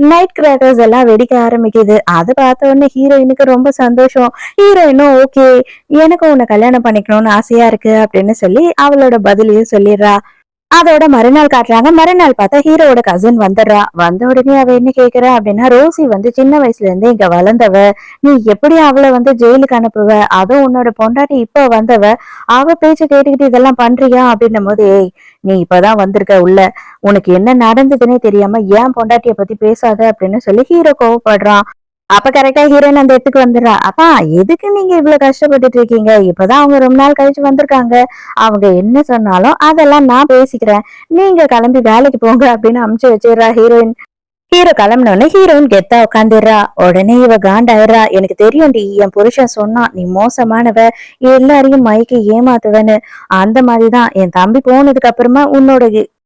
நைட் கிராக்கர்ஸ் எல்லாம் வெடிக்க ஆரம்பிக்குது. அத பார்த்த உடனே ஹீரோயினுக்கு ரொம்ப சந்தோஷம். ஹீரோயினும் ஓகே, எனக்கும் உன்ன கல்யாணம் பண்ணிக்கணும்னு ஆசையா இருக்கு அப்படின்னு சொல்லி அவளோட பதிலையும் சொல்லிடுறா. அதோட மறுநாள் காட்டுறாங்க. மறுநாள் பார்த்தா ஹீரோவோட கசின் வந்துடுறா. வந்த உடனே அவ என்ன கேட்கிறா அப்படின்னா, "ரோசி வந்து சின்ன வயசுல இருந்தே இங்க வளர்ந்தவ. நீ எப்படி அவள வந்து ஜெயிலுக்கு அனுப்புவ? அதுவும் உன்னோட பொண்டாட்டி இப்ப வந்தவ. அவ பேச்ச கேட்டுக்கிட்டு இதெல்லாம் பண்றியா?" அப்படின்னும்போது, "ஏய் நீ இப்பதான் வந்திருக்க உள்ள. உனக்கு என்ன நடந்ததுன்னே தெரியாம ஏன் பொண்டாட்டிய பத்தி பேசாத" அப்படின்னு சொல்லி ஹீரோ கோவப்படுறான். அப்ப கரெக்ட்டா ஹீரோயின் அந்த இடத்துக்கு வந்துடுறா. "அப்பா எதுக்கு நீங்க இவ்ளோ கஷ்டப்பட்டுட்டு இருக்கீங்க? இப்பதான் அவங்க ரொம்ப நாள் கழிச்சு வந்திருக்காங்க. அவங்க என்ன சொன்னாலும் அதெல்லாம் நான் பேசிக்கிறேன். நீங்க கிளம்பி வேலைக்கு போங்க" அப்படின்னு அனுப்பிச்சு வச்சிடுறா ஹீரோயின். ஹீரோ கிளம்பின உடனே ஹீரோயின் கெத்தா உட்காந்துடுறா. உடனே இவ காண்டாயிடுறா. "எனக்கு தெரியும்டி, என் புருஷன் சொன்னான் நீ மோசமானவ, எல்லாரையும் மயக்கி ஏமாத்துவன்னு. அந்த மாதிரிதான் என் தம்பி போனதுக்கு அப்புறமா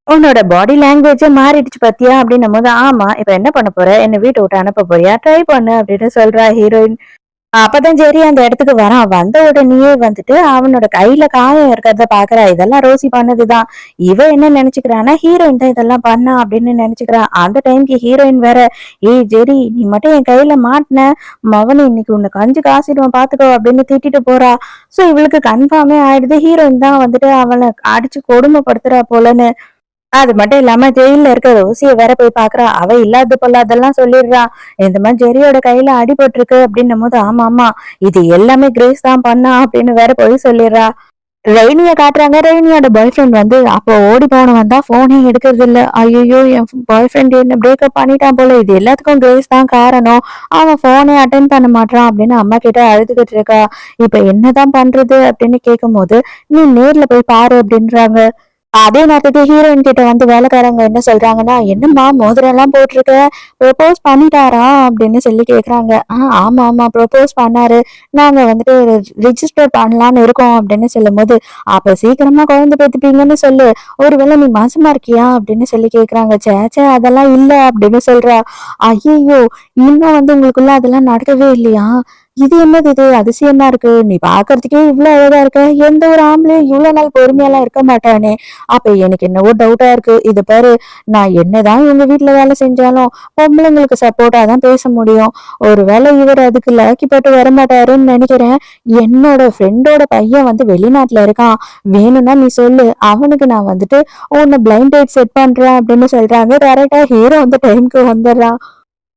உன்னோட பாடி லாங்குவேஜே மாறிடுச்சு பாத்தியா" அப்படின்னும்போது, "ஆமா, இப்ப என்ன பண்ண போற? என்ன வீட்ட விட்டு அனுப்ப போறியா? ட்ரை பண்ணு" அப்படின்னு சொல்றா ஹீரோயின். அப்பதான் ஜெர்ரி அந்த இடத்துக்கு வரான். வந்த உடனேயே வந்துட்டு அவனோட கையில காயம் இருக்கிறத பாக்குறா. இதெல்லாம் ரோசி பண்ணதுதான். இவ என்ன நினைச்சுக்கிறான்னா, ஹீரோயின் தான் இதெல்லாம் பண்ணா அப்படின்னு நினைச்சுக்கிறான். அந்த டைம்க்கு ஹீரோயின் வேற, "ஏய் ஜெர்ரி, நீ மட்டும் என் கையில மாட்டுன, மவனே இன்னைக்கு உன்னை கஞ்சு காசிடுவேன் பாத்துக்கோ" அப்படின்னு திட்டிட்டு போறா. சோ இவளுக்கு கன்ஃபார்மே ஆயிடுது, ஹீரோயின் தான் வந்துட்டு அவளை அடிச்சு கொடுமைப்படுத்துறா போலன்னு. அது மட்டும் இல்லாம ஜெயில்ல இருக்க ரோசிய வேற போய் பாக்குறா. அவ இல்லாத பொல்லாதெல்லாம் சொல்லிடுறா. இந்த மாதிரி ஜெரியோட கையில அடிபட்டிருக்கு அப்படின்னும் போது, ஆமா ஆமா இது எல்லாமே கிரேஸ் தான் பண்ணா அப்படின்னு வேற போய் சொல்லிடுறா. ரெய்னிய காட்டுறாங்க. ரெய்னியோட பாய் ஃப்ரெண்ட் வந்து அப்போ ஓடி போனவன் தான் போனே எடுக்கிறது இல்ல. ஐயோ, என் பாய் ஃப்ரெண்ட் என்ன பிரேக்கப் பண்ணிட்டான் போல, இது எல்லாத்துக்கும் கிரேஸ் தான் காரணம், அவன் போனே அட்டன் பண்ண மாட்டான் அப்படின்னு அம்மா கிட்ட அழுதுகிட்டு இருக்கா. இப்ப என்னதான் பண்றது அப்படின்னு கேட்கும் போது, நீ நேர்ல போய் பாரு அப்படின்றாங்க. அதே நேரத்துக்கு ஹீரோயின் கிட்ட வந்து வேலைக்காரங்க என்ன சொல்றாங்கன்னா, "என்னம்மா மோதிரம் எல்லாம் போட்டிருக்க, ப்ரொபோஸ் பண்ணிட்டாரா?" அப்படின்னு சொல்லி கேக்குறாங்க. ஆமா ஆமா ப்ரொபோஸ் பண்ணாரு, நாங்க வந்துட்டு ரிஜிஸ்டர் பண்ணலான்னு இருக்கோம்" அப்படின்னு சொல்லும்போது, "அப்ப சீக்கிரமா குழந்தை பெத்துப்பீங்கன்னு சொல்லு, ஒருவேளை நீ மாசமா இருக்கியா?" அப்படின்னு சொல்லி கேக்குறாங்க. "சேச்சே அதெல்லாம் இல்ல" அப்படின்னு சொல்றா. ஐயையோ, இன்னும் வந்து உங்களுக்குள்ள அதெல்லாம் நடக்கவே இல்லையா? இது என்னது இது அதிசயமா இருக்கு, நீ பாக்குறதுக்கே இவ்வளவு அழகா இருக்க, எந்த ஒரு ஆம்பளையும் இவ்வளவு நாள் பொறுமையெல்லாம் இருக்க மாட்டானே. அப்ப எனக்கு என்னவோ டவுட்டா இருக்கு. இது பாரு, நான் என்னதான் இவங்க வீட்டுல வேலை செஞ்சாலும் பொம்பளைங்களுக்கு சப்போர்ட்டா தான் பேச முடியும். ஒருவேளை இவர் அதுக்கு லாக்கிப்பட்டு வரமாட்டாருன்னு நினைக்கிறேன். என்னோட ஃப்ரெண்டோட பையன் வந்து வெளிநாட்டுல இருக்கான், வேணும்னா நீ சொல்லு, அவனுக்கு நான் வந்துட்டு உன்னை பிளைண்ட் டேட் செட் பண்றேன் அப்படின்னு சொல்றாங்க. கரெக்டா ஹீரோ வந்து டைம்க்கு வந்துடுறான்.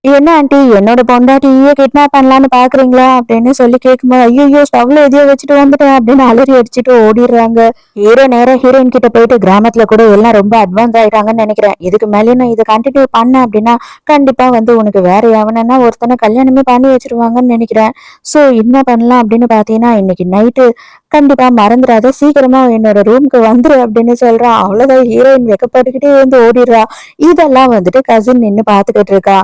"என்ன ஆன்ட்டி, என்னோட பொண்டாட்டியே கிட்னாப் பண்ணலான்னு பாக்குறீங்களா?" அப்படின்னு சொல்லி கேட்கும்போது, ஐயோ ஸ்டவ்ல எதையோ வச்சுட்டு வந்துட்டேன் அப்படின்னு அலறி அடிச்சுட்டு ஓடிடுறாங்க. ஹீரோ நேரா ஹீரோயின் கிட்ட போயிட்டு, கிராமத்துல கூட எல்லாம் ரொம்ப அட்வான்ஸ் ஆயிட்டாங்கன்னு நினைக்கிறேன், இதுக்கு மேலேயும் நான் இதை கண்டினியூ பண்ணேன் அப்படின்னா கண்டிப்பா வந்து உனக்கு வேற எவனா ஒருத்தனை கல்யாணமே பண்ணி வச்சிருவாங்கன்னு நினைக்கிறேன். சோ என்ன பண்ணலாம் அப்படின்னு பாத்தீங்கன்னா, இன்னைக்கு நைட்டு கண்டிப்பா மறந்துடாத, சீக்கிரமா என்னோட ரூம்க்கு வந்துரு அப்படின்னு சொல்றான். அவ்வளவுதான், ஹீரோயின் வெக்கப்பட்டுக்கிட்டே வந்து ஓடிடுறா. இதெல்லாம் வந்துட்டு கசின் நின்னு பாத்துக்கிட்டு இருக்கா.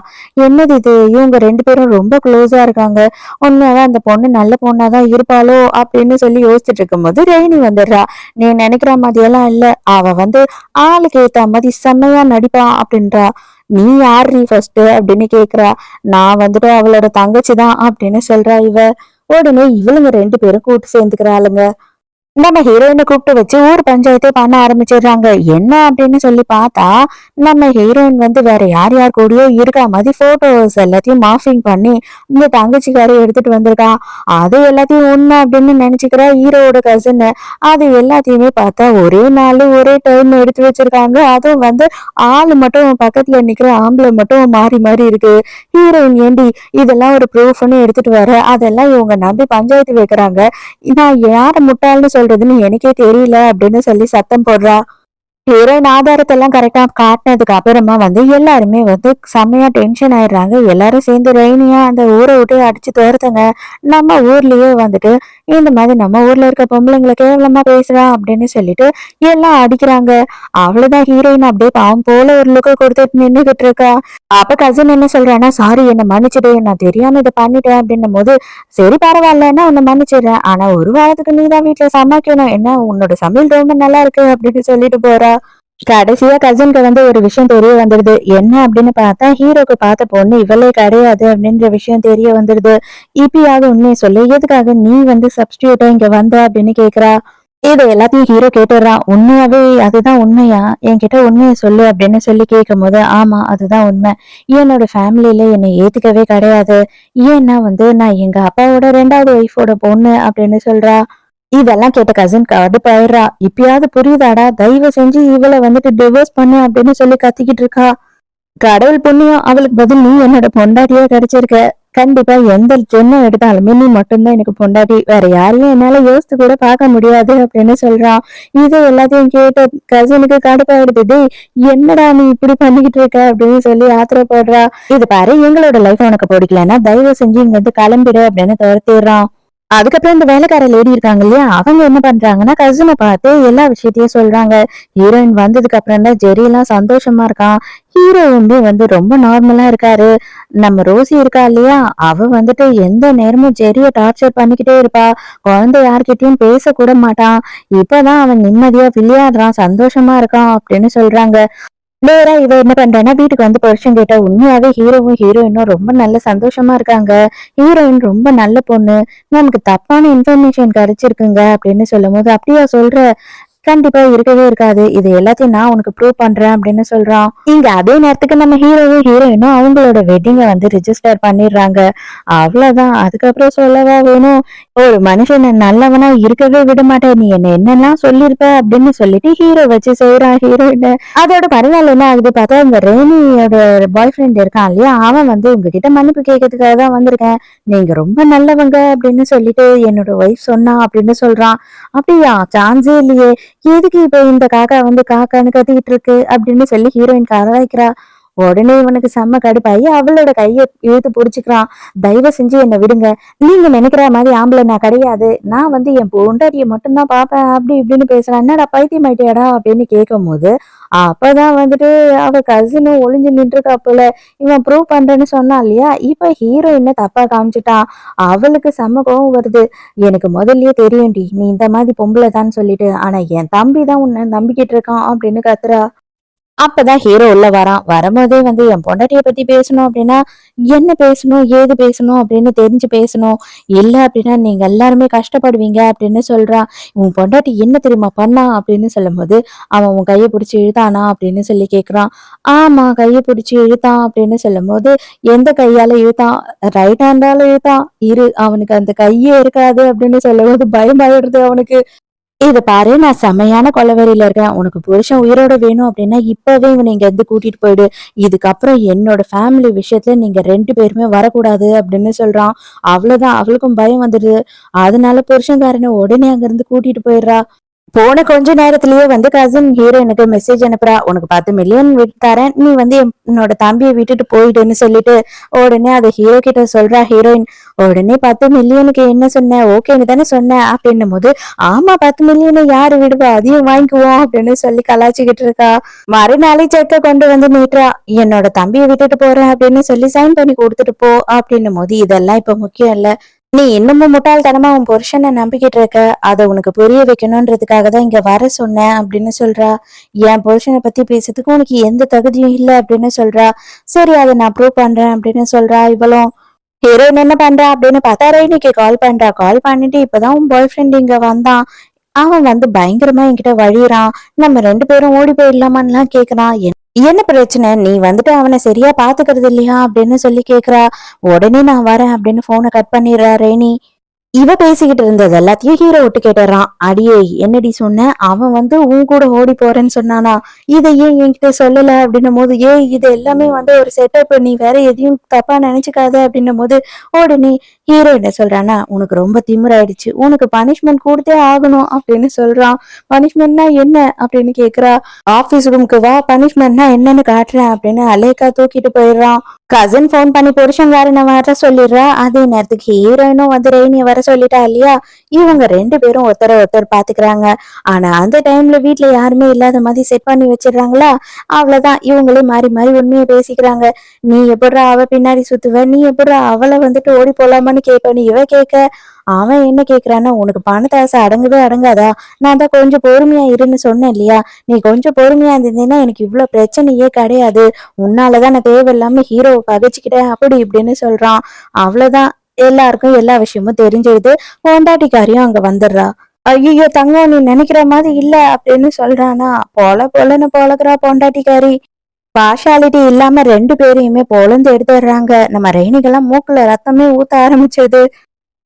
என்னது இது, இவங்க ரெண்டு பேரும் ரொம்ப க்ளோஸா இருக்காங்க, உண்மையாவே அந்த பொண்ணு நல்ல பொண்ணாதான் இருப்பாளோ அப்படின்னு சொல்லி யோசிச்சுட்டு இருக்கும்போது ரெய்னி வந்துடுறா. நீ நினைக்கிற மாதிரியெல்லாம் இல்ல, அவ வந்து ஆளுக்கு ஏத்த மாதிரி செம்மையா நடிப்பா அப்படின்றா. நீ யார்ரி ஃபர்ஸ்ட் அப்படின்னு கேக்குறா. நான் வந்துட்டு அவளோட தங்கச்சி தான் அப்படின்னு சொல்றா இவ. உடனே இவளுங்க ரெண்டு பேரும் கூட்டு சேர்ந்துக்கிறாளுங்க. நம்ம ஹீரோயினை கூப்பிட்டு வச்சு ஊர் பஞ்சாயத்தே பண்ண ஆரம்பிச்சிடுறாங்க. என்ன அப்படின்னு சொல்லி பார்த்தா, நம்ம ஹீரோயின் வந்து வேற யார் யார் கூடயோ இருக்கா மாதிரி போட்டோஸ் எல்லாத்தையும் மார்ஃபிங் பண்ணி இந்த தங்கச்சிக்காரி எடுத்துட்டு வந்திருக்கா. அது எல்லாத்தையும் உண்மை அப்படின்னு நினைச்சுக்கிற ஹீரோவோட கசின் அது எல்லாத்தையுமே பார்த்தா ஒரே நாள் ஒரே டைம் எடுத்து வச்சிருக்காங்க. அதுவும் வந்து ஆளு மட்டும் பக்கத்துல நிக்கிற ஆம்பளை மட்டும் மாறி மாறி இருக்கு. ஹீரோயின் ஏண்டி இதெல்லாம் ஒரு ப்ரூஃப்னு எடுத்துட்டு வர, அதெல்லாம் இவங்க நம்பி பஞ்சாயத்து வைக்கிறாங்க, நான் யார முட்டாள்னு சொல்றதுன்னு எனக்கே தெரியல அப்படின்னு சொல்லி சத்தம் போடுறா. ஹீரோயின் ஆதாரத்தெல்லாம் கரெக்டா காட்டினதுக்கு அப்புறமா வந்து எல்லாருமே வந்து செம்மையா டென்ஷன் ஆயிடுறாங்க. எல்லாரும் சேர்ந்து ரெய்னியா அந்த ஊரை விட்டு அடிச்சு துரத்துங்க, நம்ம ஊர்லயே வந்துட்டு இந்த மாதிரி நம்ம ஊர்ல இருக்க பொம்பளைங்களை கேவலமா பேசுறா அப்படின்னு சொல்லிட்டு எல்லாம் அடிக்கிறாங்க. அவ்வளவுதான், ஹீரோயின் அப்படியே பாவம் போல ஒரு லுக்க கொடுத்துட்டு நின்னுகிட்டு இருக்கா. அப்ப கசின் என்ன சொல்றான்னா, சாரி என்ன மன்னிச்சிடு, நான் தெரியாம இதை பண்ணிட்டேன் அப்படின்னும் போது, சரி பரவாயில்லன்னா உன்னை மன்னிச்சிடுறேன், ஆனா ஒரு வாரத்துக்கு நீ தான் வீட்டுல சமைக்கணும், என்ன உன்னோட சமையல் ரொம்ப நல்லா இருக்கு அப்படின்னு சொல்லிட்டு போறா. கடைசியா கசின்க்கு வந்து ஒரு விஷயம் தெரிய வந்துடுது. என்ன அப்படின்னு பார்த்தா, ஹீரோக்கு பார்த்த பொண்ணு இவளே கிடையாது அப்படின்ற விஷயம் தெரிய வந்துடுது. இப்பயாவது உண்மையை சொல்லு, எதுக்காக நீ வந்து சப்ஸ்டியூட்டா இங்க வந்த அப்படின்னு கேக்குறா. இதை எல்லாத்தையும் ஹீரோ கேட்டுடுறான். உண்மையாவே அதுதான் உண்மையா, என்கிட்ட உண்மையை சொல்லு அப்படின்னு சொல்லி கேட்கும் போது, ஆமா அதுதான் உண்மை, என்னோட ஃபேமிலியில என்னை ஏத்துக்கவே கிடையாது, ஏன்னா வந்து நான் எங்க அப்பாவோட ரெண்டாவது ஒய்ஃபோட பொண்ணு அப்படின்னு சொல்றா. இதெல்லாம் கேட்ட கசின் கடுப்பாயிடுறா. இப்பயாவது புரியுதாடா, தயவு செஞ்சு இவளை வந்துட்டு டிவோர்ஸ் பண்ணு அப்படின்னு சொல்லி கத்திக்கிட்டு இருக்கா. கடவுள் புண்ணியம், அவளுக்கு பதில் நீ என்னோட பொண்டாட்டியே கிடைச்சிருக்க. கண்டிப்பா எந்த ஜென்மம் எடுத்தாலுமே நீ மட்டும்தான் எனக்கு பொண்டாட்டி, வேற யாரையும் என்னால யோசித்து கூட பார்க்க முடியாது அப்படின்னு சொல்றான். இது எல்லாத்தையும் கேட்ட கசினுக்கு கடுப்பாயிடுது. டேய், என்னடா நீ இப்படி பண்ணிக்கிட்டு இருக்க அப்படின்னு சொல்லி ஆத்திரப்படுறா. இது பாரு, எங்களோட லைஃப் உனக்கு பிடிக்கலன்னா தயவு செஞ்சு இங்க இருந்து கிளம்பிடு அப்படின்னு துரத்திடுறான். அதுக்கப்புறம் இந்த வேலைக்கார லேடி இருக்காங்க இல்லையா, அவங்க என்ன பண்றாங்கன்னா கசினை பார்த்து எல்லா விஷயத்தையும் சொல்றாங்க. ஹீரோயின் வந்ததுக்கு அப்புறம் தான் ஜெரி எல்லாம் சந்தோஷமா இருக்கான். ஹீரோ வந்து ரொம்ப நார்மலா இருக்காரு. நம்ம ரோசி இருக்கா இல்லையா, அவ வந்துட்டு எந்த நேரமும் ஜெரிய டார்ச்சர் பண்ணிக்கிட்டே இருப்பா, குழந்தை யார்கிட்டயும் பேச கூட மாட்டான். இப்பதான் அவன் நிம்மதியா விளையாடுறான், சந்தோஷமா இருக்கான் அப்படின்னு சொல்றாங்க. நேரா இவ என்ன பண்றான்னா வீட்டுக்கு வந்து புருஷன் கேட்டா உண்மையாவே ஹீரோவும் ஹீரோயினும் ரொம்ப நல்ல சந்தோஷமா இருக்காங்க. ஹீரோயின் ரொம்ப நல்ல பொண்ணு. நமக்கு தப்பான இன்ஃபர்மேஷன் கிடைச்சிருக்குங்க அப்படின்னு சொல்லும்போது, அப்படியா சொல்ற? கண்டிப்பா இருக்கவே இருக்காது. இது எல்லாத்தையும் நான் உனக்கு ப்ரூவ் பண்றேன் அப்படின்னு சொல்றான். இங்க அதே நேரத்துக்கு நம்ம ஹீரோவும் ஹீரோயினும் அவங்களோட வெட்டிங்க வந்து ரிஜிஸ்டர் பண்ணிடுறாங்க. அவ்வளவுதான். அதுக்கப்புறம் சொல்லவா வேணும்? ஒரு மனுஷன நல்லவனா இருக்கவே விட மாட்டேன். நீ என்ன என்னெல்லாம் சொல்லியிருப்ப அப்படின்னு சொல்லிட்டு ஹீரோ வச்சு செய்றான் ஹீரோயின. அதோட மறுநாள் என்ன ஆகுது பார்த்தா, இந்த ரேணியோட பாய் ஃப்ரெண்ட் இருக்கான் இல்லையா? அவன் வந்து உங்ககிட்ட மன்னிப்பு கேட்கறதுக்காக தான் வந்திருக்கேன். நீங்க ரொம்ப நல்லவங்க அப்படின்னு சொல்லிட்டு என்னோட ஒய்ஃப் சொன்னா அப்படின்னு சொல்றான். அப்படியா? சான்ஸே இல்லையே. எதுக்கு இப்ப இந்த காக்கா வந்து காக்கான்னு கத்திக்கிட்டு இருக்கு அப்படின்னு சொல்லி ஹீரோயின் கலாய்க்கிறா. உடனே இவனுக்கு செம்ம கடுப்பாயி அவளோட கைய இழுத்து புடிச்சுக்கிறான். தயவு செஞ்சு என்ன விடுங்க. நீங்க நினைக்கிற மாதிரி ஆம்பளை நான் கிடையாது. நான் வந்து என் பொண்டாட்டிய மட்டும்தான் பார்ப்பேன் அப்படி இப்படின்னு பேசுறான். என்னடா பைத்தியம் ஆயிட்டியாடா அப்படின்னு கேட்கும்போது, அப்பதான் வந்துட்டு அவ கசினும் ஒளிஞ்சு நின்றுருக்கா போல. இவன் ப்ரூவ் பண்றேன்னு சொன்னான் இல்லையா? இப்ப ஹீரோயின தப்பா காமிச்சுட்டான். அவளுக்கு செம்ம கோவம் வருது. எனக்கு முதல்லயே தெரியும்டி நீ இந்த மாதிரி பொம்பளை தான் சொல்லிட்டு. ஆனா என் தம்பி தான் உன்னை நம்பிக்கிட்டு இருக்கான் அப்படின்னு கத்துறா. அப்பதான் ஹீரோ உள்ள வரான். வரும்போதே வந்து என் பொண்டாட்டிய பத்தி பேசணும் அப்படின்னா, என்ன பேசணும், ஏது பேசணும் அப்படின்னு தெரிஞ்சு பேசணும். இல்ல அப்படின்னா நீங்க எல்லாருமே கஷ்டப்படுவீங்க அப்படின்னு சொல்றான். உன் பொண்டாட்டி என்ன தெரியுமா பண்ணா அப்படின்னு சொல்லும்போது, அவன் உன் கைய பிடிச்சு இழுத்தானா அப்படின்னு சொல்லி கேக்குறான். ஆமா கைய பிடிச்சு இழுத்தான் அப்படின்னு சொல்லும்போது, எந்த கையால இழுத்தான்? ரைட் ஹேண்டால இழுத்தான். இரு அவனுக்கு அந்த கையே இருக்காது அப்படின்னு சொல்லும்போது பயமாயிடுது அவனுக்கு. இத பாரு நான் செமையான கொலவெறியில இருக்கேன். உனக்கு புருஷன் உயிரோட வேணும் அப்படின்னா, இப்பவே இவன இங்கருந்து கூட்டிட்டு போயிடு. இதுக்கப்புறம் என்னோட ஃபேமிலி விஷயத்துல நீங்க 2 பேருமே வரக்கூடாது அப்படின்னு சொல்றான். அவ்வளவுதான் அவளுக்கும் பயம் வந்துடுது. அதனால புருஷன்காரன உடனே அங்கிருந்து கூட்டிட்டு போயிடுறா. போன கொஞ்ச நேரத்திலேயே வந்து கசின் ஹீரோயினுக்கு மெசேஜ் அனுப்புறா. உனக்கு 10 மில்லியன் தரேன். நீ வந்து என்னோட தம்பிய விட்டுட்டு போயிடுன்னு சொல்லிட்டு, உடனே அத ஹீரோ கிட்ட சொல்றா ஹீரோயின். உடனே 10 மில்லியனுக்கு என்ன சொன்ன? ஓகேன்னு தானே சொன்ன? அப்படின்னும்போது, ஆமா 10 மில்லியன யாரு விடுவா? அதையும் வாங்கிக்குவோம் அப்படின்னு சொல்லி கலாய்ச்சிக்கிட்டு இருக்கா. மறுநாளே செக்க கொண்டு வந்து நீட்டுறா. என்னோட தம்பிய விட்டுட்டு போறேன் அப்படின்னு சொல்லி சைன் பண்ணி குடுத்துட்டு போ அப்படின்னும்போது, இதெல்லாம் இப்ப முக்கியம் இல்ல. நீ இன்னமும் முட்டாள்தனமா உன் புருஷனை நம்பிக்கிட்டு இருக்க. அத உனக்கு புரிய வைக்கணுன்றதுக்காக தான் இங்க வர சொன்னேன் அப்படின்னு சொல்றா. என் புருஷனை பத்தி பேசுறதுக்கு உனக்கு எந்த தகுதியும் இல்ல அப்படின்னு சொல்றா. சரி அத நான் ப்ரூவ் பண்றேன் அப்படின்னு சொல்றா இவளும். ஹீரோயின் என்ன பண்றா அப்படின்னு பார்த்தா ரெய்னிக்கு கால் பண்றா. கால் பண்ணிட்டு இப்பதான் உன் பாய் ஃப்ரெண்ட் இங்க வந்தான். அவன் வந்து பயங்கரமா என்கிட்ட வழியிறான். நம்ம 2 பேரும் ஓடி போயிடலாமான்னுலாம் கேக்குறான். என்ன பிரச்சனை? நீ வந்துட்டு அவன சரியா பாத்துக்கிறது இல்லையா? அப்படின்னு சொல்லி கேக்குறா. உடனே நான் வரேன் அப்படின்னு போனை கட் பண்ணிடுறா ரெய்னி. இவ பேசிக்கிட்டு இருந்தது எல்லாத்தையும் ஹீரோ விட்டு கேட்டுறான். அடியே என்னடி சொன்ன? அவன் வந்து உன் கூட ஓடி போறேன்னு சொன்னானா? இதை ஏன் என்கிட்ட சொல்லல அப்படின்னும் போது, ஏய் இது எல்லாமே வந்து ஒரு செட்டப். நீ வேற எதையும் தப்பா நினைச்சுக்காத அப்படின்னும் போது, உடனே ஹீரோ என்ன சொல்றானா, உனக்கு ரொம்ப திமிராயிடுச்சு. உனக்கு பனிஷ்மெண்ட் கொடுத்தே ஆகணும் அப்படின்னு சொல்றான். பனிஷ்மெண்ட்னா என்ன அப்படின்னு கேக்குறா. ஆபீஸ் ரூமுக்கு வா, பனிஷ்மெண்ட்னா என்னன்னு காட்டுறேன் அப்படின்னு அலேக்கா தூக்கிட்டு போயிடுறான். கசின் போன் பண்ணி புருஷன்காரனை வர சொல்லிடுறா. அதே நேரத்துக்கு ஹீரோயினும் வந்து ரெய்னிய வர சொல்லிட்டா இல்லையா? இவங்க 2 பேரும் ஒருத்தர ஒருத்தர் பாத்துக்கிறாங்க. ஆனா அந்த டைம்ல வீட்ல யாருமே இல்லாத மாதிரி செட் பண்ணி வச்சிடுறாங்களா? அவ்வளவுதான் இவங்களே மாறி மாறி உண்மையை பேசிக்கிறாங்க. நீ எப்படிடா அவ பின்னாடி சுத்துவ? நீ எப்படிடா அவளை வந்துட்டு ஓடி போலாமான்னு கேட்ப? நீ இவ கேட்க. அவன் என்ன கேக்குறான்னா, உனக்கு பணத்தாசை அடங்கவே அடங்காதா? நான் தான் கொஞ்சம் பொறுமையா இருன்னு சொன்னேன் இல்லையா? நீ கொஞ்சம் பொறுமையா இருந்தீன்னா எனக்கு இவ்வளவு பிரச்சனையே கிடையாது. உன்னாலதான் நான் தேவையில்லாம ஹீரோவை பகைச்சுக்கிட்டேன் அப்படி இப்படின்னு சொல்றான். அவ்வளவுதான் எல்லாருக்கும் எல்லா விஷயமும் தெரிஞ்சிருது. பொண்டாட்டிக்காரியும் அங்க வந்துடுறா. ஐயோ தங்கம் நீ நினைக்கிற மாதிரி இல்ல அப்படின்னு சொல்றானா. பொல பொலன்னு பொழக்கிறா பொண்டாட்டிக்காரி. பார்ஷாலிட்டி இல்லாம 2 பேரையுமே பொளந்து எடுத்துடுறாங்க. நம்ம ரெய்னிக்கெல்லாம் மூக்குல ரத்தமே ஊத்த ஆரம்பிச்சது.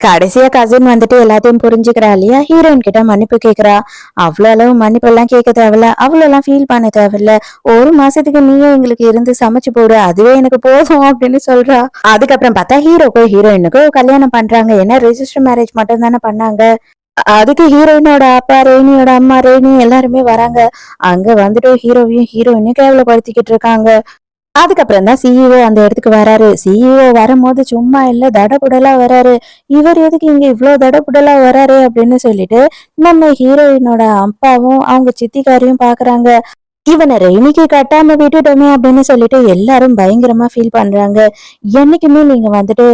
கடைசியா கசின் வந்துட்டு எல்லாத்தையும் புரிஞ்சுக்கிறா இல்லையா? ஹீரோயின் கிட்ட மன்னிப்பு கேக்குறா. அவ்வளவு அளவு மன்னிப்பு எல்லாம் கேட்க தேவையில்ல. அவ்வளவு எல்லாம் ஃபீல் பண்ண தேவையில்ல. 1 மாசத்துக்கு நீயே எங்களுக்கு இருந்து சமைச்சு போடு. அதுவே எனக்கு போதும் அப்படின்னு சொல்றா. அதுக்கப்புறம் பார்த்தா ஹீரோக்கும் ஹீரோயினுக்கும் கல்யாணம் பண்றாங்க. ஏன்னா ரெஜிஸ்டர் மேரேஜ் மட்டும் தானே பண்ணாங்க. அதுக்கு ஹீரோயினோட அப்பா, ரெய்னியோட அம்மா, ரெய்னி எல்லாருமே வராங்க. அங்க வந்துட்டு ஹீரோவையும் ஹீரோயினையும் கேவலப்படுத்திக்கிட்டு இருக்காங்க. அதுக்கப்புறம் தான் சிஇஓ அந்த இடத்துக்கு வராரு. சிஇஓ வரும்போது சும்மா இல்ல தடபுடலா வராரு. இவர் எதுக்கு இங்க இவ்ளோ தடபுடலா வராரு அப்படின்னு சொல்லிட்டு நம்ம ஹீரோயினோட அப்பாவும் அவங்க சித்திக்காரையும் பாக்குறாங்க. இவனை ரெய்னிக்கு கட்டாம விட்டுட்டோமே அப்படின்னு சொல்லிட்டு எல்லாரும் பயங்கரமா ஃபீல் பண்றாங்க. என்னைக்குமே நீங்க வந்துட்டு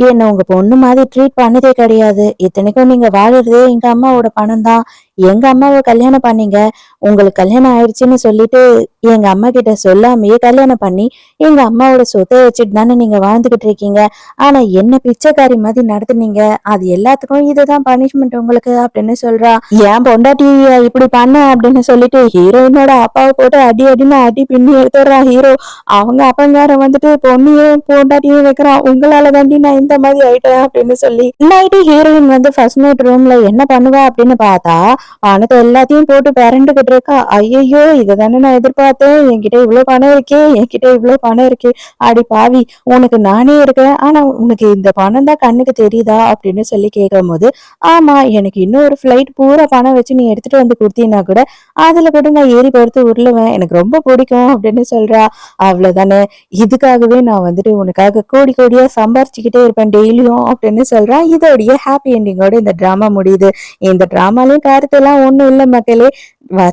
என்ன உங்க பொண்ணு மாதிரி ட்ரீட் பண்ணதே கிடையாது. இத்தனைக்கும் நீங்க வாழுறதே எங்க அம்மாவோட பணம் தான். எங்க அம்மாவை கல்யாணம் பண்ணீங்க. உங்களுக்கு கல்யாணம் ஆயிடுச்சுன்னு சொல்லிட்டு எங்க அம்மா கிட்ட சொல்லாமயே கல்யாணம் பண்ணி எங்க அம்மாவோட சொத்தை வச்சுட்டு தானே நீங்க வாழ்ந்துகிட்டு இருக்கீங்க. ஆனா என்ன பிச்சைக்காரி மாதிரி நடத்துனீங்க. அது எல்லாத்துக்கும் இதுதான் பனிஷ்மெண்ட் உங்களுக்கு அப்படின்னு சொல்றா. ஏன் பொண்டாட்டி இப்படி பண்ண அப்படின்னு சொல்லிட்டு ஹீரோயினோட அப்பாவை போட்டு அடி அடின்னு அடி பின்னி எடுத்துடுறான் ஹீரோ. அவங்க அப்பங்காரன் வந்துட்டு பொண்ணையும் பொண்டாட்டியும் வைக்கிறான். உங்களால தாண்டி நான் இந்த மாதிரி ஆயிட்டேன் அப்படின்னு சொல்லி நைட்டு ஹீரோயின் வந்து ஃபர்ஸ்ட் நைட் ரூம்ல என்ன பண்ணுவா அப்படின்னு பார்த்தா பணத்தை எல்லாத்தையும் போட்டு பிறண்டுகிட்டு இருக்கா. ஐயோ இதை தானே நான் எதிர்பார்த்தேன். என்கிட்ட இவ்வளவு பணம் இருக்கே, என்கிட்ட இவ்வளவு பணம் இருக்கே. அடி பாவி, உனக்கு நானே இருக்கேன், ஆனா உனக்கு இந்த பணம் தான் கண்ணுக்கு தெரியுதா அப்படின்னு சொல்லி கேட்கும் போது, ஆமா எனக்கு இன்னும் ஒரு ஃபிளைட் பூரா பணம் வச்சு நீ எடுத்துட்டு வந்து கொடுத்தீங்கன்னா கூட அதுல கூட நான் ஏறி படுத்து உருளுவேன், எனக்கு ரொம்ப பிடிக்கும் அப்படின்னு சொல்றா. அவ்வளவுதானே, இதுக்காகவே நான் வந்துட்டு உனக்காக கோடி கோடியா சம்பாரிச்சுக்கிட்டே இருப்பேன் டெய்லியும் அப்படின்னு சொல்றா. இதோடைய ஹாப்பி எண்டிங்கோட இந்த டிராமா முடியுது. இந்த டிராமாலையும் கருத்து எல்லாம் ஒண்ணும் இல்ல மக்களே.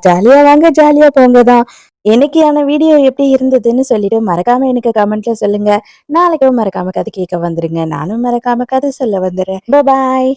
ஜாலியா வாங்க, ஜாலியா போங்கதான். இன்னைக்கான வீடியோ எப்படி இருந்ததுன்னு சொல்லிட்டு மறக்காம எனக்கு கமெண்ட்ல சொல்லுங்க. நாளைக்கும் மறக்காம கதை கேட்க வந்துருங்க. நானும் மறக்காம கதை சொல்ல வந்துடுறேன். பாய்.